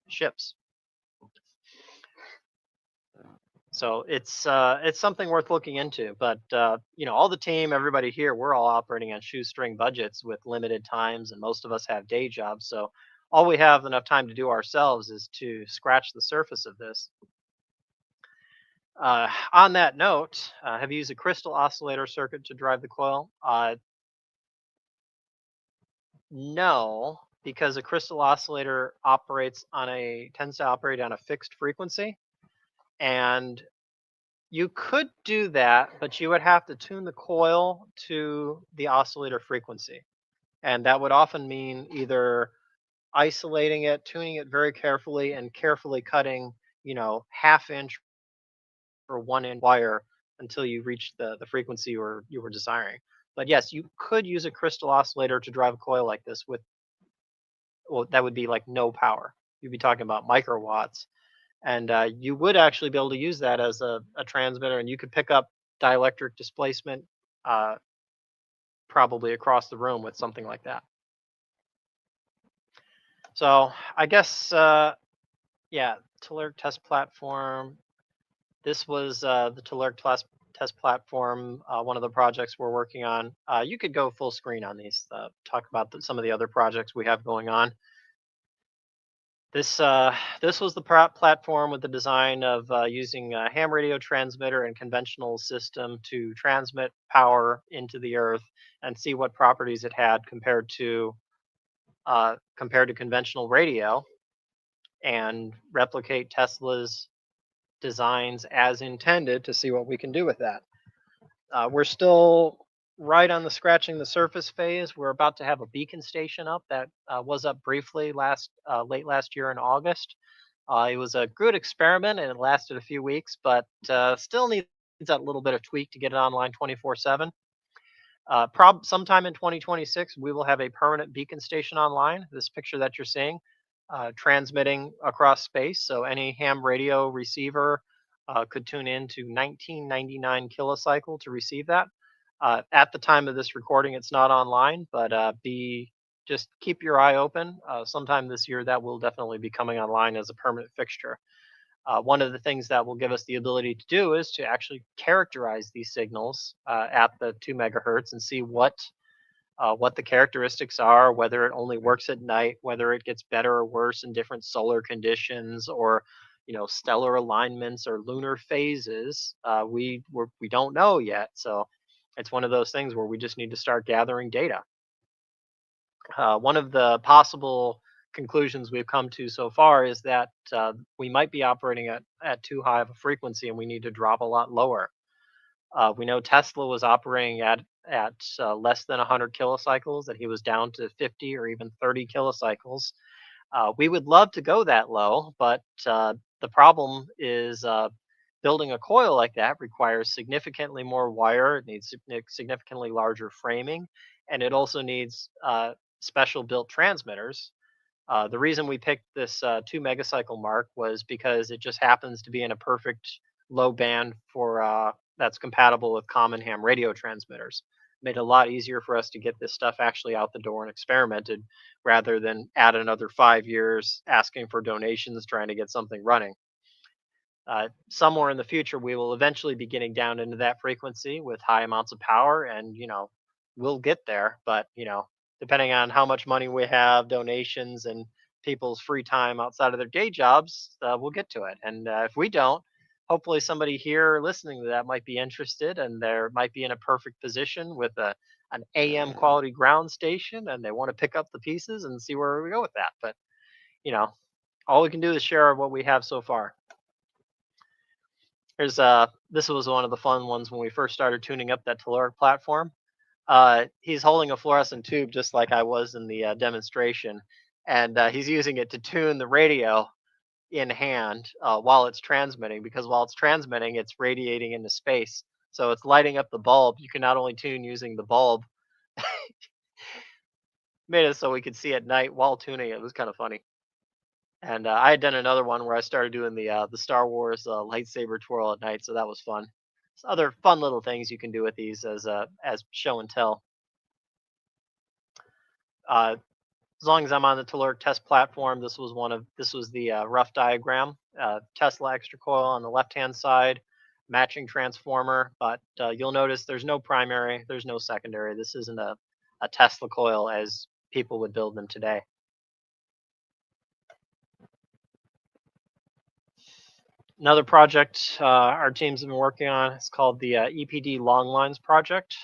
ships. So it's something worth looking into. But all the team, everybody here, we're all operating on shoestring budgets with limited times, and most of us have day jobs. So all we have enough time to do ourselves is to scratch the surface of this. On that note, have you used a crystal oscillator circuit to drive the coil? No, because a crystal oscillator tends to operate on a fixed frequency, and you could do that, but you would have to tune the coil to the oscillator frequency. And that would often mean either isolating it, tuning it very carefully, and carefully cutting, half-inch or 1-inch wire until you reach the frequency you were desiring. But yes, you could use a crystal oscillator to drive a coil like this that would be like no power. You'd be talking about microwatts. And you would actually be able to use that as a transmitter, and you could pick up dielectric displacement probably across the room with something like that. So I guess, Telluric test platform. This was the Telluric test platform, one of the projects we're working on. You could go full screen on these, talk about some of the other projects we have going on. This was the platform with the design of using a ham radio transmitter and conventional system to transmit power into the Earth and see what properties it had compared to conventional radio, and replicate Tesla's designs as intended to see what we can do with that. We're still right on the scratching the surface phase. We're about to have a beacon station up that was up briefly late last year in August. It was a good experiment and it lasted a few weeks, but still needs that little bit of tweak to get it online 24/7. Sometime in 2026, we will have a permanent beacon station online. This picture that you're seeing, transmitting across space. So any ham radio receiver could tune in to 1999 kilocycle to receive that. At the time of this recording, it's not online, but just keep your eye open. Sometime this year, that will definitely be coming online as a permanent fixture. One of the things that will give us the ability to do is to actually characterize these signals at the 2 megahertz and see what the characteristics are, whether it only works at night, whether it gets better or worse in different solar conditions, or stellar alignments or lunar phases. We don't know yet, so it's one of those things where we just need to start gathering data. One of the possible conclusions we've come to so far is that we might be operating at too high of a frequency and we need to drop a lot lower. We know Tesla was operating at less than 100 kilocycles, that he was down to 50 or even 30 kilocycles. We would love to go that low, but the problem is building a coil like that requires significantly more wire. It needs significantly larger framing, and it also needs special built transmitters. The reason we picked this 2 megacycle mark was because it just happens to be in a perfect low band for that's compatible with common ham radio transmitters. Made it a lot easier for us to get this stuff actually out the door and experimented, rather than add another 5 years asking for donations trying to get something running. Somewhere in the future, we will eventually be getting down into that frequency with high amounts of power, and we'll get there. But depending on how much money we have, donations, and people's free time outside of their day jobs, we'll get to it. And if we don't, hopefully somebody here listening to that might be interested, and there might be in a perfect position with an AM quality ground station, and they want to pick up the pieces and see where we go with that. But all we can do is share what we have so far. This was one of the fun ones when we first started tuning up that telluric platform. He's holding a fluorescent tube just like I was in the demonstration, and he's using it to tune the radio in hand while it's transmitting, because while it's transmitting, it's radiating into space. So it's lighting up the bulb. You can not only tune using the bulb, made it so we could see at night while tuning it. It was kind of funny. And I had done another one where I started doing the Star Wars lightsaber twirl at night, so that was fun. So other fun little things you can do with these as show and tell. As long as I'm on the telluric test platform, this was the rough diagram. Tesla extra coil on the left hand side, matching transformer, but you'll notice there's no primary, there's no secondary. This isn't a Tesla coil as people would build them today. Another project our teams have been working on is called the EPD Long Lines project.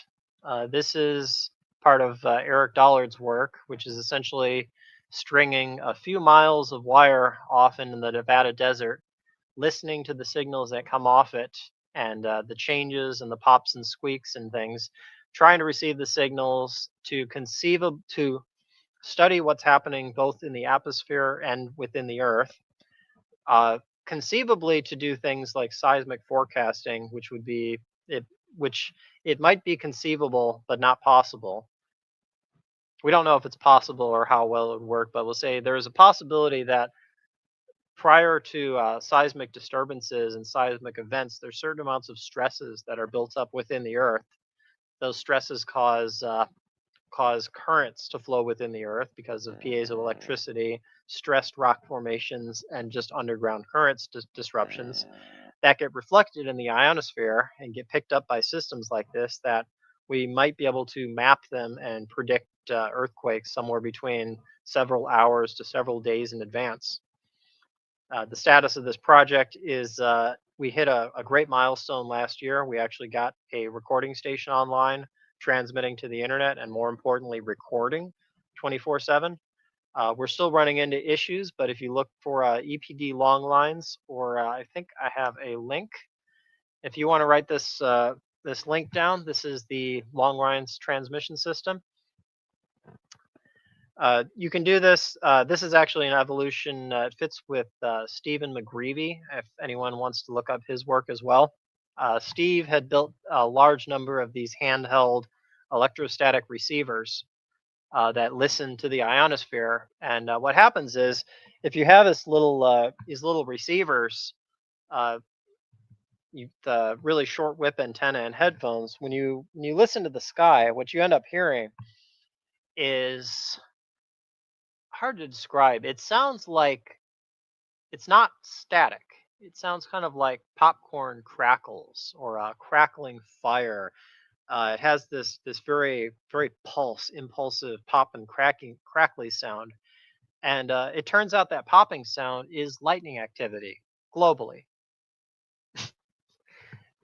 This is part of Eric Dollard's work, which is essentially stringing a few miles of wire off in the Nevada desert, listening to the signals that come off it, and the changes and the pops and squeaks and things, trying to receive the signals to study what's happening both in the atmosphere and within the Earth. Conceivably to do things like seismic forecasting, which it might be conceivable but not possible. We don't know if it's possible or how well it would work, but we'll say there is a possibility that prior to seismic disturbances and seismic events, there's certain amounts of stresses that are built up within the Earth. Those stresses cause currents to flow within the Earth because of piezoelectricity, stressed rock formations, and just underground currents disruptions that get reflected in the ionosphere and get picked up by systems like this, that we might be able to map them and predict earthquakes somewhere between several hours to several days in advance. The status of this project is we hit a great milestone last year. We actually got a recording station online, transmitting to the internet, and more importantly, recording 24/7. We're still running into issues, but if you look for EPD long lines, or I think I have a link. If you want to write this link down, this is the long lines transmission system. You can do this. This is actually an evolution. It fits with Stephen McGreevy, if anyone wants to look up his work as well. Steve had built a large number of these handheld electrostatic receivers that listen to the ionosphere. And what happens is, if you have these little receivers, the really short whip antenna and headphones, when you listen to the sky, what you end up hearing is hard to describe. It sounds like it's not static. It sounds kind of like popcorn crackles or a crackling fire. It has this very impulsive pop and crackly sound, and it turns out that popping sound is lightning activity globally.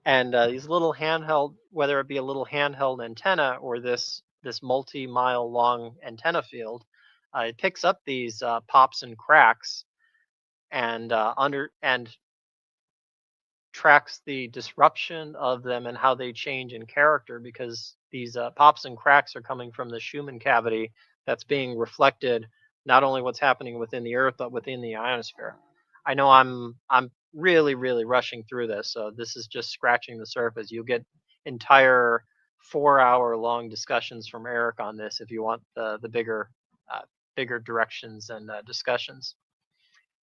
And these little handheld, whether it be a little handheld antenna or this multi-mile long antenna field, it picks up these pops and cracks and tracks the disruption of them and how they change in character, because these pops and cracks are coming from the Schumann cavity that's being reflected, not only what's happening within the Earth but within the ionosphere. I know I'm really rushing through this, so this is just scratching the surface. You'll get entire 4 hour long discussions from Eric on this if you want the bigger directions and discussions.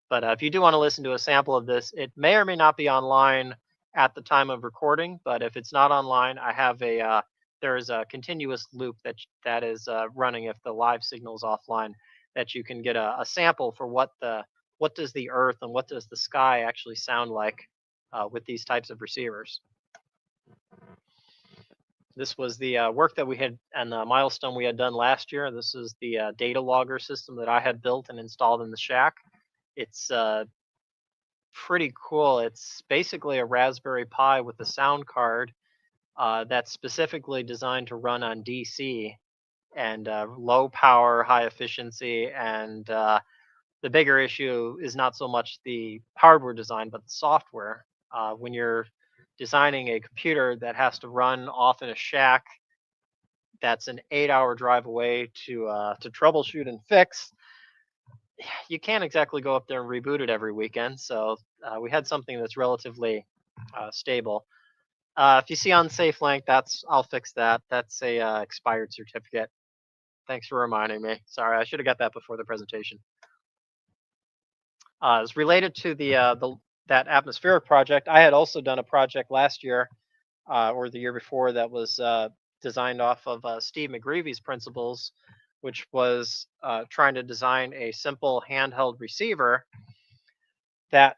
But if you do want to listen to a sample of this, it may or may not be online at the time of recording. But if it's not online, I have there is a continuous loop that is running if the live signal is offline, that you can get a sample for what does the Earth and what does the sky actually sound like with these types of receivers. This was the work that we had and the milestone we had done last year. This is the data logger system that I had built and installed in the shack. It's pretty cool. It's basically a Raspberry Pi with a sound card that's specifically designed to run on DC and low power, high efficiency. And the bigger issue is not so much the hardware design, but the software. When you're designing a computer that has to run off in a shack that's an 8 hour drive away to troubleshoot and fix, you can't exactly go up there and reboot it every weekend. So we had something that's relatively stable. If you see unsafe link, I'll fix that. That's a expired certificate. Thanks for reminding me. Sorry, I should have got that before the presentation. It's related to that atmospheric project. I had also done a project last year or the year before that was designed off of Steve McGreevy's principles, which was trying to design a simple handheld receiver that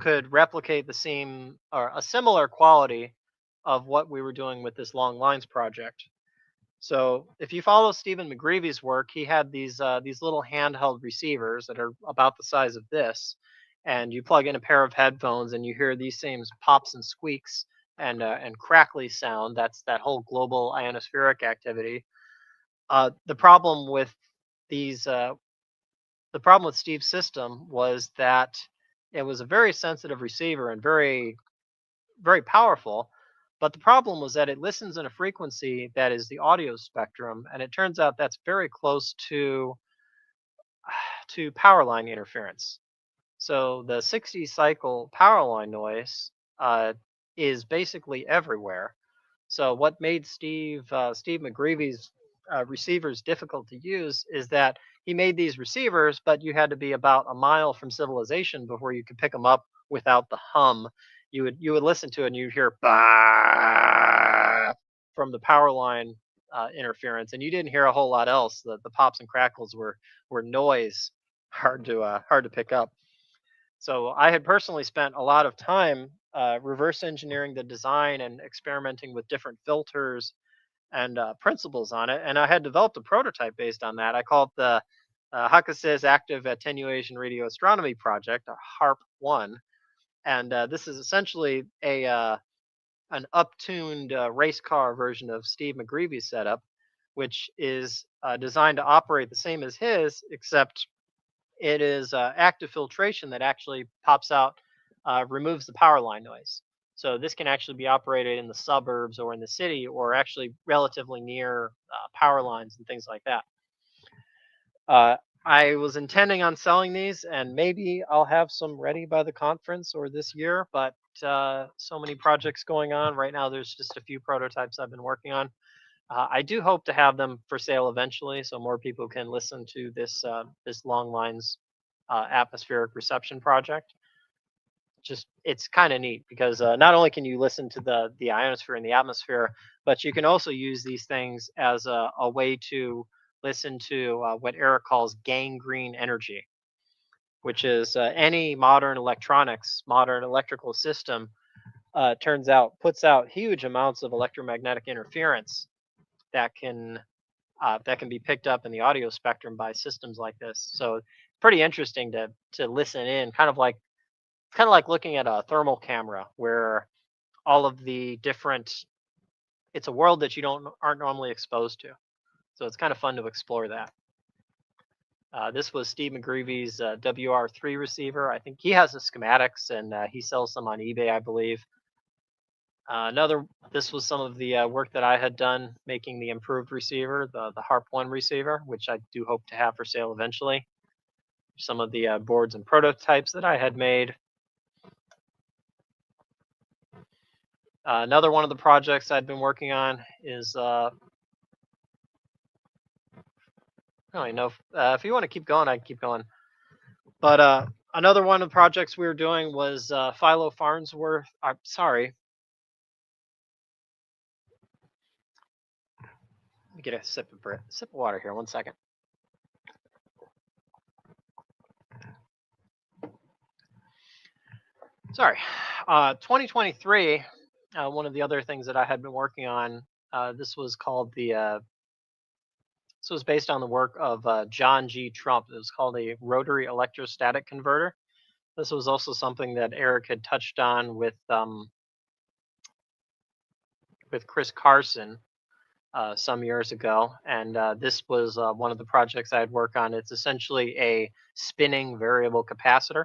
could replicate the same or a similar quality of what we were doing with this long lines project. So if you follow Stephen McGreevy's work, he had these little handheld receivers that are about the size of this, and you plug in a pair of headphones and you hear these same pops and squeaks and crackly sound. That's that whole global ionospheric activity. The problem with these, the problem with Steve's system was that it was a very sensitive receiver and very powerful. But the problem was that it listens in a frequency that is the audio spectrum, and it turns out that's very close to power line interference. So the 60 cycle power line noise is basically everywhere. So what made Steve McGreevy's receivers difficult to use is that he made these receivers, but you had to be about a mile from civilization before you could pick them up without the hum. You would listen to it and you'd hear bah from the power line interference, and you didn't hear a whole lot else. The pops and crackles were noise, hard to pick up. So I had personally spent a lot of time reverse engineering the design and experimenting with different filters and principles on it. And I had developed a prototype based on that. I called the Hakasays Active Attenuation Radio Astronomy Project, HARP-1. And this is essentially an uptuned race car version of Steve McGreevy's setup, which is designed to operate the same as his, except it is active filtration that actually pops out, removes the power line noise. So this can actually be operated in the suburbs or in the city, or actually relatively near power lines and things like that. I was intending on selling these, and maybe I'll have some ready by the conference or this year, but so many projects going on right now. There's just a few prototypes I've been working on. I do hope to have them for sale eventually, so more people can listen to this long lines atmospheric reception project. Just it's kind of neat because not only can you listen to the ionosphere and the atmosphere, but you can also use these things as a way to listen to what Eric calls gangrene energy. which is any modern electrical system, puts out huge amounts of electromagnetic interference that can be picked up in the audio spectrum by systems like this. So pretty interesting to listen in, kind of like looking at a thermal camera where all of the different it's a world that you aren't normally exposed to. So it's kind of fun to explore that. This was Steve McGreevy's WR3 receiver. I think he has the schematics, and he sells some on eBay, I believe. This was some of the work that I had done making the improved receiver, the Harp 1 receiver, which I do hope to have for sale eventually. Some of the boards and prototypes that I had made. Another one of the projects I'd been working on is I don't even know if you want to keep going, I can keep going. But another one of the projects we were doing was Philo Farnsworth. Sorry. Let me get a sip of water here. 1 second. Sorry. 2023, one of the other things that I had been working on, this was based on the work of John G. Trump. It was called a rotary electrostatic converter. This was also something that Eric had touched on with Chris Carson some years ago, and this was one of the projects I had worked on. It's essentially a spinning variable capacitor.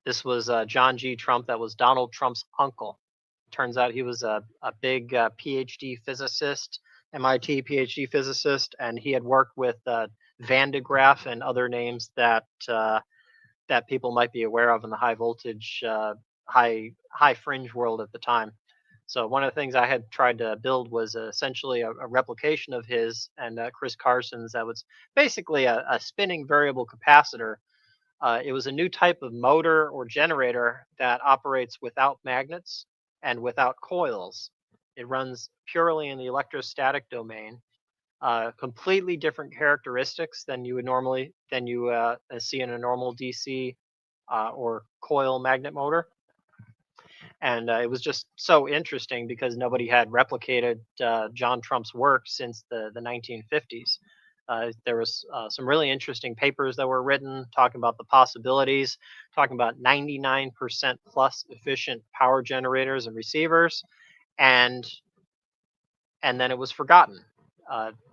This was John G. Trump. That was Donald Trump's uncle. Turns out he was a big PhD physicist, MIT PhD physicist, and he had worked with Van de Graaff and other names that people might be aware of in the high voltage, high fringe world at the time. So one of the things I had tried to build was essentially a replication of his and Chris Carson's that was basically a spinning variable capacitor. It was a new type of motor or generator that operates without magnets and without coils. It runs purely in the electrostatic domain. Completely different characteristics than you see in a normal DC or coil magnet motor. And it was just so interesting because nobody had replicated John Trump's work since the 1950s. There was some really interesting papers that were written talking about the possibilities, talking about 99% plus efficient power generators and receivers, and then it was forgotten.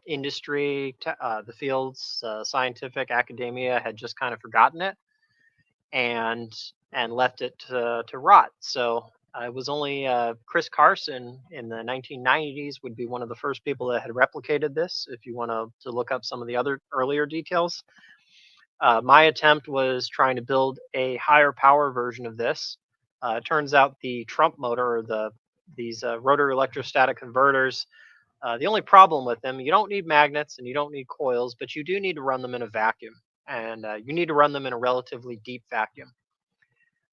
Industry, the fields, scientific academia had just kind of forgotten it and left it to rot. So it was only Chris Carson in the 1990s would be one of the first people that had replicated this. If you want to look up some of the other earlier details, my attempt was trying to build a higher power version of this. It turns out the Trump motor or these rotary electrostatic converters, the only problem with them, you don't need magnets and you don't need coils, but you do need to run them in a vacuum, and you need to run them in a relatively deep vacuum.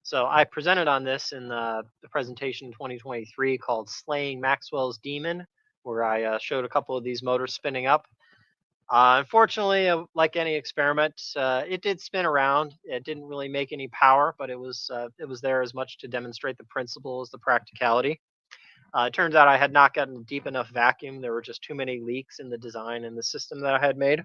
So I presented on this in the presentation in 2023 called Slaying Maxwell's Demon, where I showed a couple of these motors spinning up. Unfortunately, like any experiment, it did spin around. It didn't really make any power, but it was there as much to demonstrate the principle as the practicality. It turns out I had not gotten a deep enough vacuum. There were just too many leaks in the design and the system that I had made.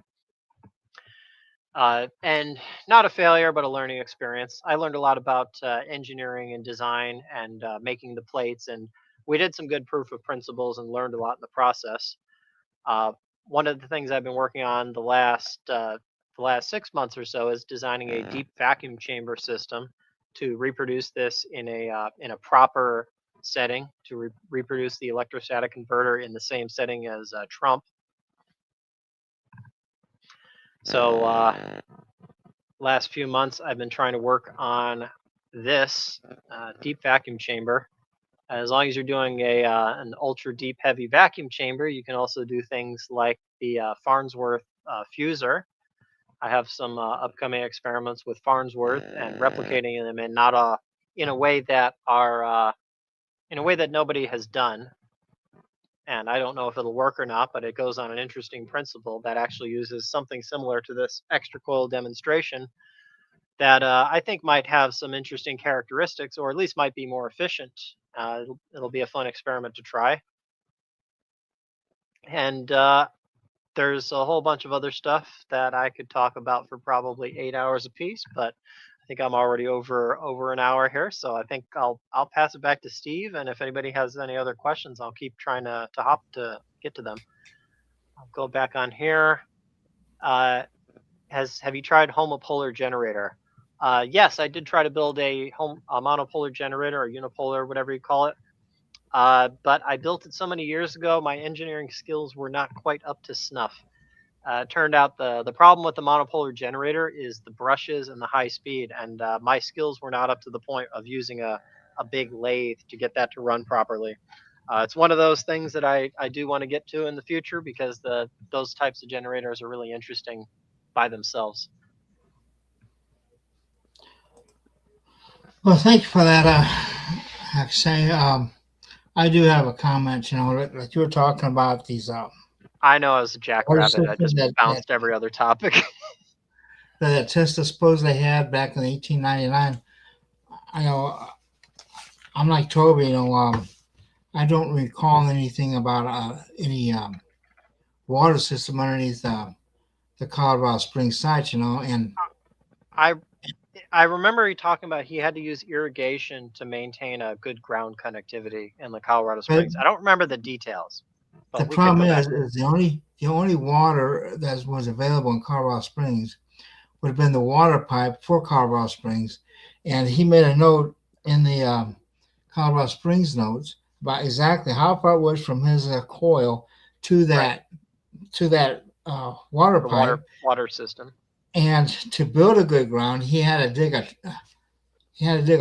And not a failure, but a learning experience. I learned a lot about engineering and design and making the plates, and we did some good proof of principles and learned a lot in the process. One of the things I've been working on the last 6 months or so is designing a deep vacuum chamber system to reproduce this in a proper setting, to reproduce the electrostatic converter in the same setting as Trump. So last few months I've been trying to work on this deep vacuum chamber. As long as you're doing an ultra deep heavy vacuum chamber, you can also do things like the Farnsworth fuser. I have some upcoming experiments with Farnsworth and replicating them in a way that nobody has done. And I don't know if it'll work or not, but it goes on an interesting principle that actually uses something similar to this extra coil demonstration, that I think might have some interesting characteristics, or at least might be more efficient. It'll be a fun experiment to try. And there's a whole bunch of other stuff that I could talk about for probably 8 hours apiece, but I think I'm already over an hour here, so I think I'll pass it back to Steve. And if anybody has any other questions, I'll keep trying to hop to get to them. I'll go back on here. Have you tried homopolar generator? Yes, I did try to build a monopolar generator or unipolar, whatever you call it. But I built it so many years ago, my engineering skills were not quite up to snuff. It turned out the problem with the monopolar generator is the brushes and the high speed, and my skills were not up to the point of using a big lathe to get that to run properly. It's one of those things that I do want to get to in the future, because those types of generators are really interesting by themselves. Well, thank you for that. Say, I do have a comment. You know, like you were talking about these. I know I was a jackrabbit. I just bounced every other topic. That Tesla supposedly had back in 1899. I know. I'm like Toby. You know, I don't recall anything about any water system underneath the Colorado Springs site. You know, and I remember he talking about he had to use irrigation to maintain a good ground connectivity in the Colorado Springs. I don't remember the details. The problem is the only water that was available in Colorado Springs would have been the water pipe for Colorado Springs, and he made a note in the Colorado Springs notes about exactly how far it was from his coil to that water pipe, water system. And to build a good ground, he had to dig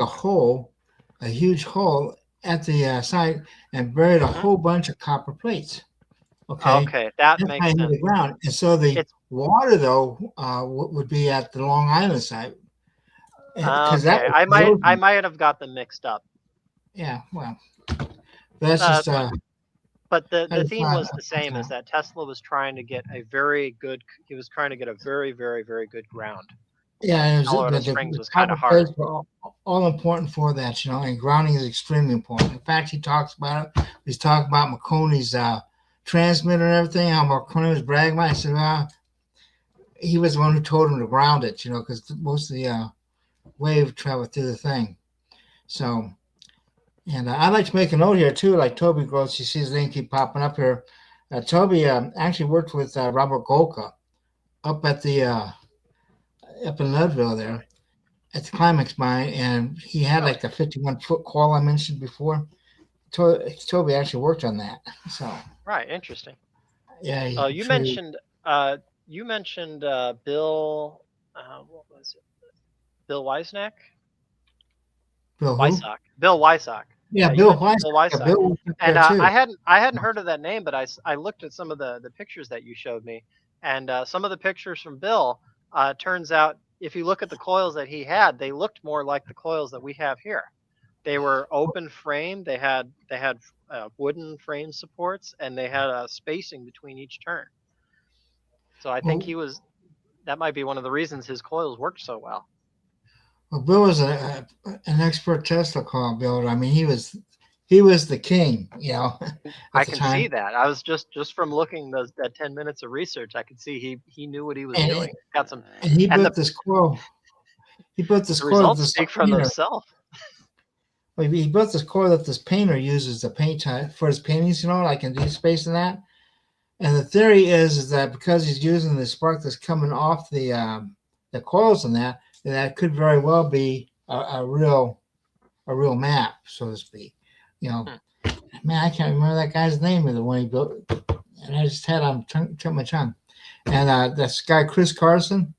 a hole, a huge hole at the site, and buried a whole bunch of copper plates. Okay, that makes sense. The ground. And so the water, though, would be at the Long Island site. Okay, I might have got them mixed up. Yeah, well, that's just. But the theme was the same, is that Tesla was trying to get a very good. He was trying to get a very, very, very good ground. Yeah, Colorado Springs was kind of hard. All important for that, you know, and grounding is extremely important. In fact, he talks about it. He's talking about Marconi's transmitter and everything. How Marconi was bragging about it. I said, well, he was the one who told him to ground it, you know, because most of the wave traveled through the thing. So, and I'd like to make a note here too, like Toby Gross. You see his name keep popping up here. Toby actually worked with Robert Golka up at the up in Leadville there at the Climax mine, and he had like the 51-foot coil I mentioned before. Toby actually worked on that. So right, interesting. Yeah. You mentioned Bill. What was it? Bill Weisnack. Bill Weissack. Bill Weissack. Yeah, Bill Weissack. Yeah, Bill and I hadn't heard of that name, but I looked at some of the pictures that you showed me, and some of the pictures from Bill. Turns out, if you look at the coils that he had, they looked more like the coils that we have here. They were open frame. They had wooden frame supports, and they had a spacing between each turn. So I think that might be one of the reasons his coils worked so well. Well, Bill was an expert Tesla coil builder. I mean, he was the king, you know. I can see that. I was just from looking that 10 minutes of research, I could see he knew what he was doing. Got some. And he built this coil. He built this coil. Results speak for themselves. Well, he built this coil that this painter uses to paint for his paintings, you know, like in deep space and that. And the theory is that because he's using the spark that's coming off the coils and that could very well be a real map, so to speak. You know, man, I can't remember that guy's name of the one he built, and I just had on tip my tongue. And this guy Chris Carson.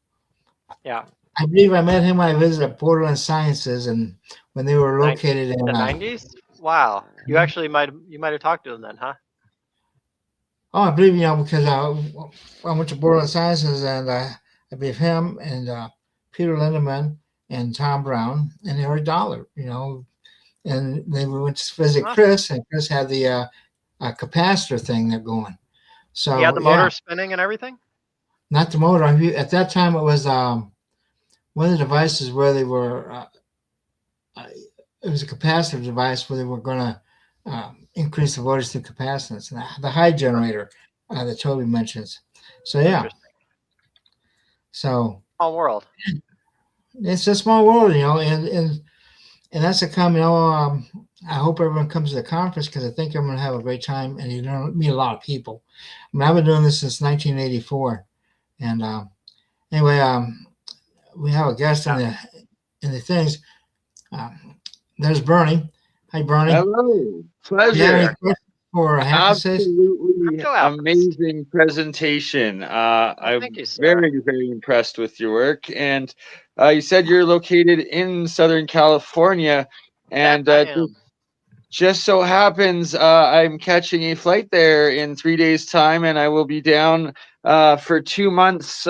Yeah, I believe I met him when I visited Borderland Sciences, and when they were located in the 90s. Wow, you actually might have talked to him then, huh? Oh, I believe, you know, because I went to Borderland Sciences, and I believe him and Peter Lindemann and Tom Brown and Harry Dollar, you know, and then we went to visit Chris, and Chris had the capacitor thing they're going. So he had the motor spinning and everything. Not the motor. At that time, it was one of the devices where they were, it was a capacitive device where they were going to increase the voltage through capacitance, and the high generator that Toby mentions. So yeah, Interesting. so Small world. it's a small world, and that's a comment. I hope everyone comes to the conference because I think I'm going to have a great time, and you're going to meet a lot of people. I mean, I've been doing this since 1984, and anyway, we have a guest in the things. There's Bernie. Hi, Bernie. Hello, Yeah, pleasure. for Hakasays. Absolutely Crypto alchemist. amazing presentation. I'm Thank you, sir. very, very impressed with your work. And you said you're located in Southern California, and That I am. just so happens I'm catching a flight there in 3 days' time, and I will be down for 2 months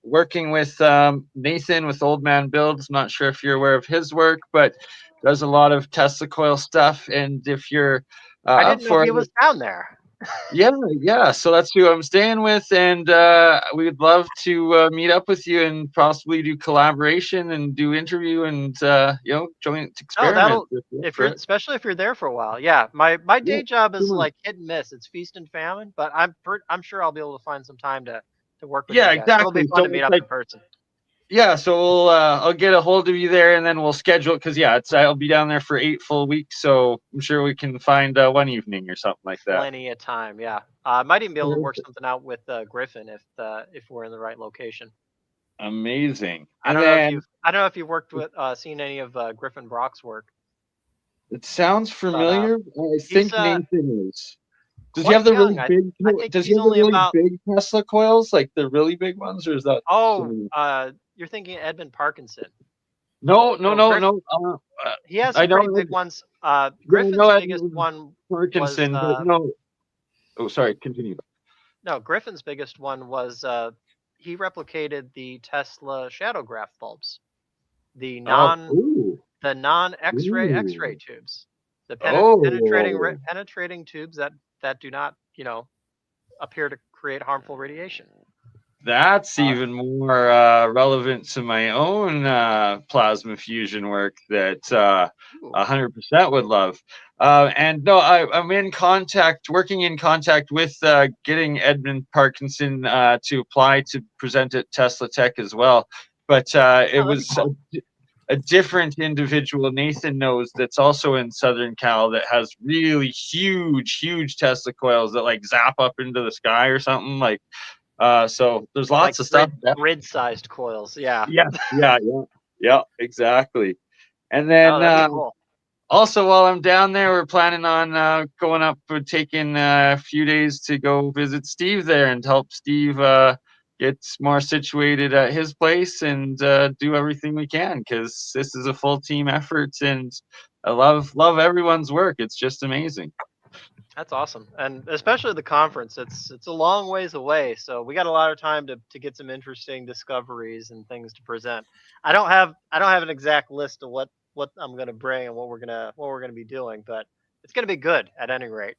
working with Nathan with Old Man Builds. Not sure if you're aware of his work, but does a lot of Tesla coil stuff. And if you're I up didn't know for he it, was down there. yeah. So that's who I'm staying with, and we'd love to meet up with you and possibly do collaboration and do interview and joint Oh, experiment with you if for you're it. especially if you're there for a while. Yeah, my Yeah, day job is 2 months. like hit and miss. It's feast and famine, but I'm sure I'll be able to find some time to work with Yeah, you guys. It'll be exactly. fun So to meet it's up like, in person. yeah, so I'll get a hold of you there, and then we'll schedule it because yeah, I'll be down there for 8 full weeks, so I'm sure we can find one evening or something like that. Plenty of time. Yeah, I might even be able to work Perfect. something out with Griffin if we're in the right location. Amazing. I And don't know if then you've worked with seen any of Griffin Brock's work, it sounds but familiar. I he's think Nathan is. Does he have quite the really young. big? I think Does he he's have the only really about. big Tesla coils, like the really big ones, or is that Oh, someone? you're thinking Edmund Parkinson. No, no, No, no, Griff. no. He has I some know, pretty big ones. yeah, I know Griffin's biggest Edmund one was Parkinson, but no. Oh, sorry. Continue. no. Griffin's biggest one was he replicated the Tesla shadow graph bulbs, the Oh, non ooh, the non X-ray ooh. X-ray tubes, the Oh, penetrating tubes that do not appear to create harmful radiation. that's Uh, even more relevant to my own plasma fusion work that ooh, 100% would love. And no, I'm working in contact with getting Edmund Parkinson to apply to present at Tesla Tech as well. But it oh, that'd be was cool. a different individual Nathan knows that's also in Southern Cal that has really huge Tesla coils that like zap up into the sky or something like. So there's Like lots of stuff. grid-sized coils. Yeah. Yeah, exactly. And Oh, then that'd be cool. also while I'm down there, we're planning on going up and taking a few days to go visit Steve there and help Steve get more situated at his place and do everything we can because this is a full team effort and I love everyone's work. It's just amazing. That's awesome, and especially the conference. It's a long ways away, so we got a lot of time to get some interesting discoveries and things to present. I don't have an exact list of what I'm gonna bring and what we're gonna be doing, but it's gonna be good at any rate.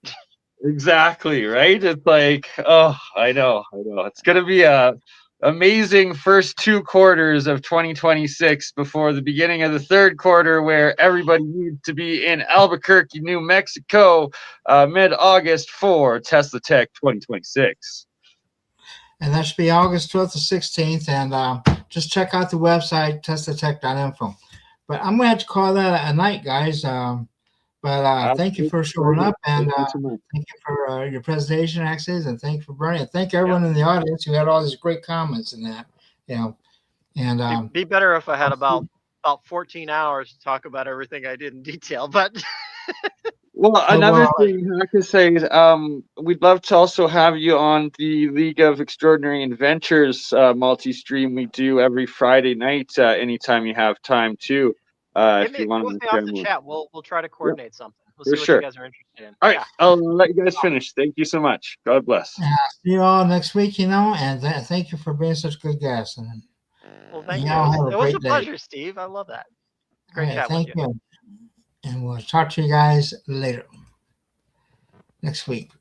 Exactly, right? It's like, oh, I know. It's gonna be a amazing first 2 quarters of 2026 before the beginning of the third quarter, where everybody needs to be in Albuquerque, New Mexico, mid-August for Tesla Tech 2026. And that should be August 12th to 16th. And just check out the website, teslatech.info. But I'm going to have to call that a night, guys. But thank you Absolute for showing pleasure. up. And Thank you so much. thank you for your presentation, Axes. And thank you for Bernie. And thank Yep. everyone in the audience who had all these great comments in that. You know, and Be better if I had about 14 hours to talk about everything I did in detail, but Well, oh, another well, thing I could say is we'd love to also have you on the League of Extraordinary Inventors multi-stream we do every Friday night, anytime you have time too, if you get want with to me off share the more. chat. We'll try to Yep, coordinate something. We'll for see what you sure. guys are interested in. All right, Yeah. I'll let you guys finish. Thank you so much. God bless. see you all next week, and thank you for being such good guests. And Well, thank you. y'all have It a was great a day. pleasure, Steve. I love that. All Great right, chat with thank you. you. And we'll talk to you guys later next week.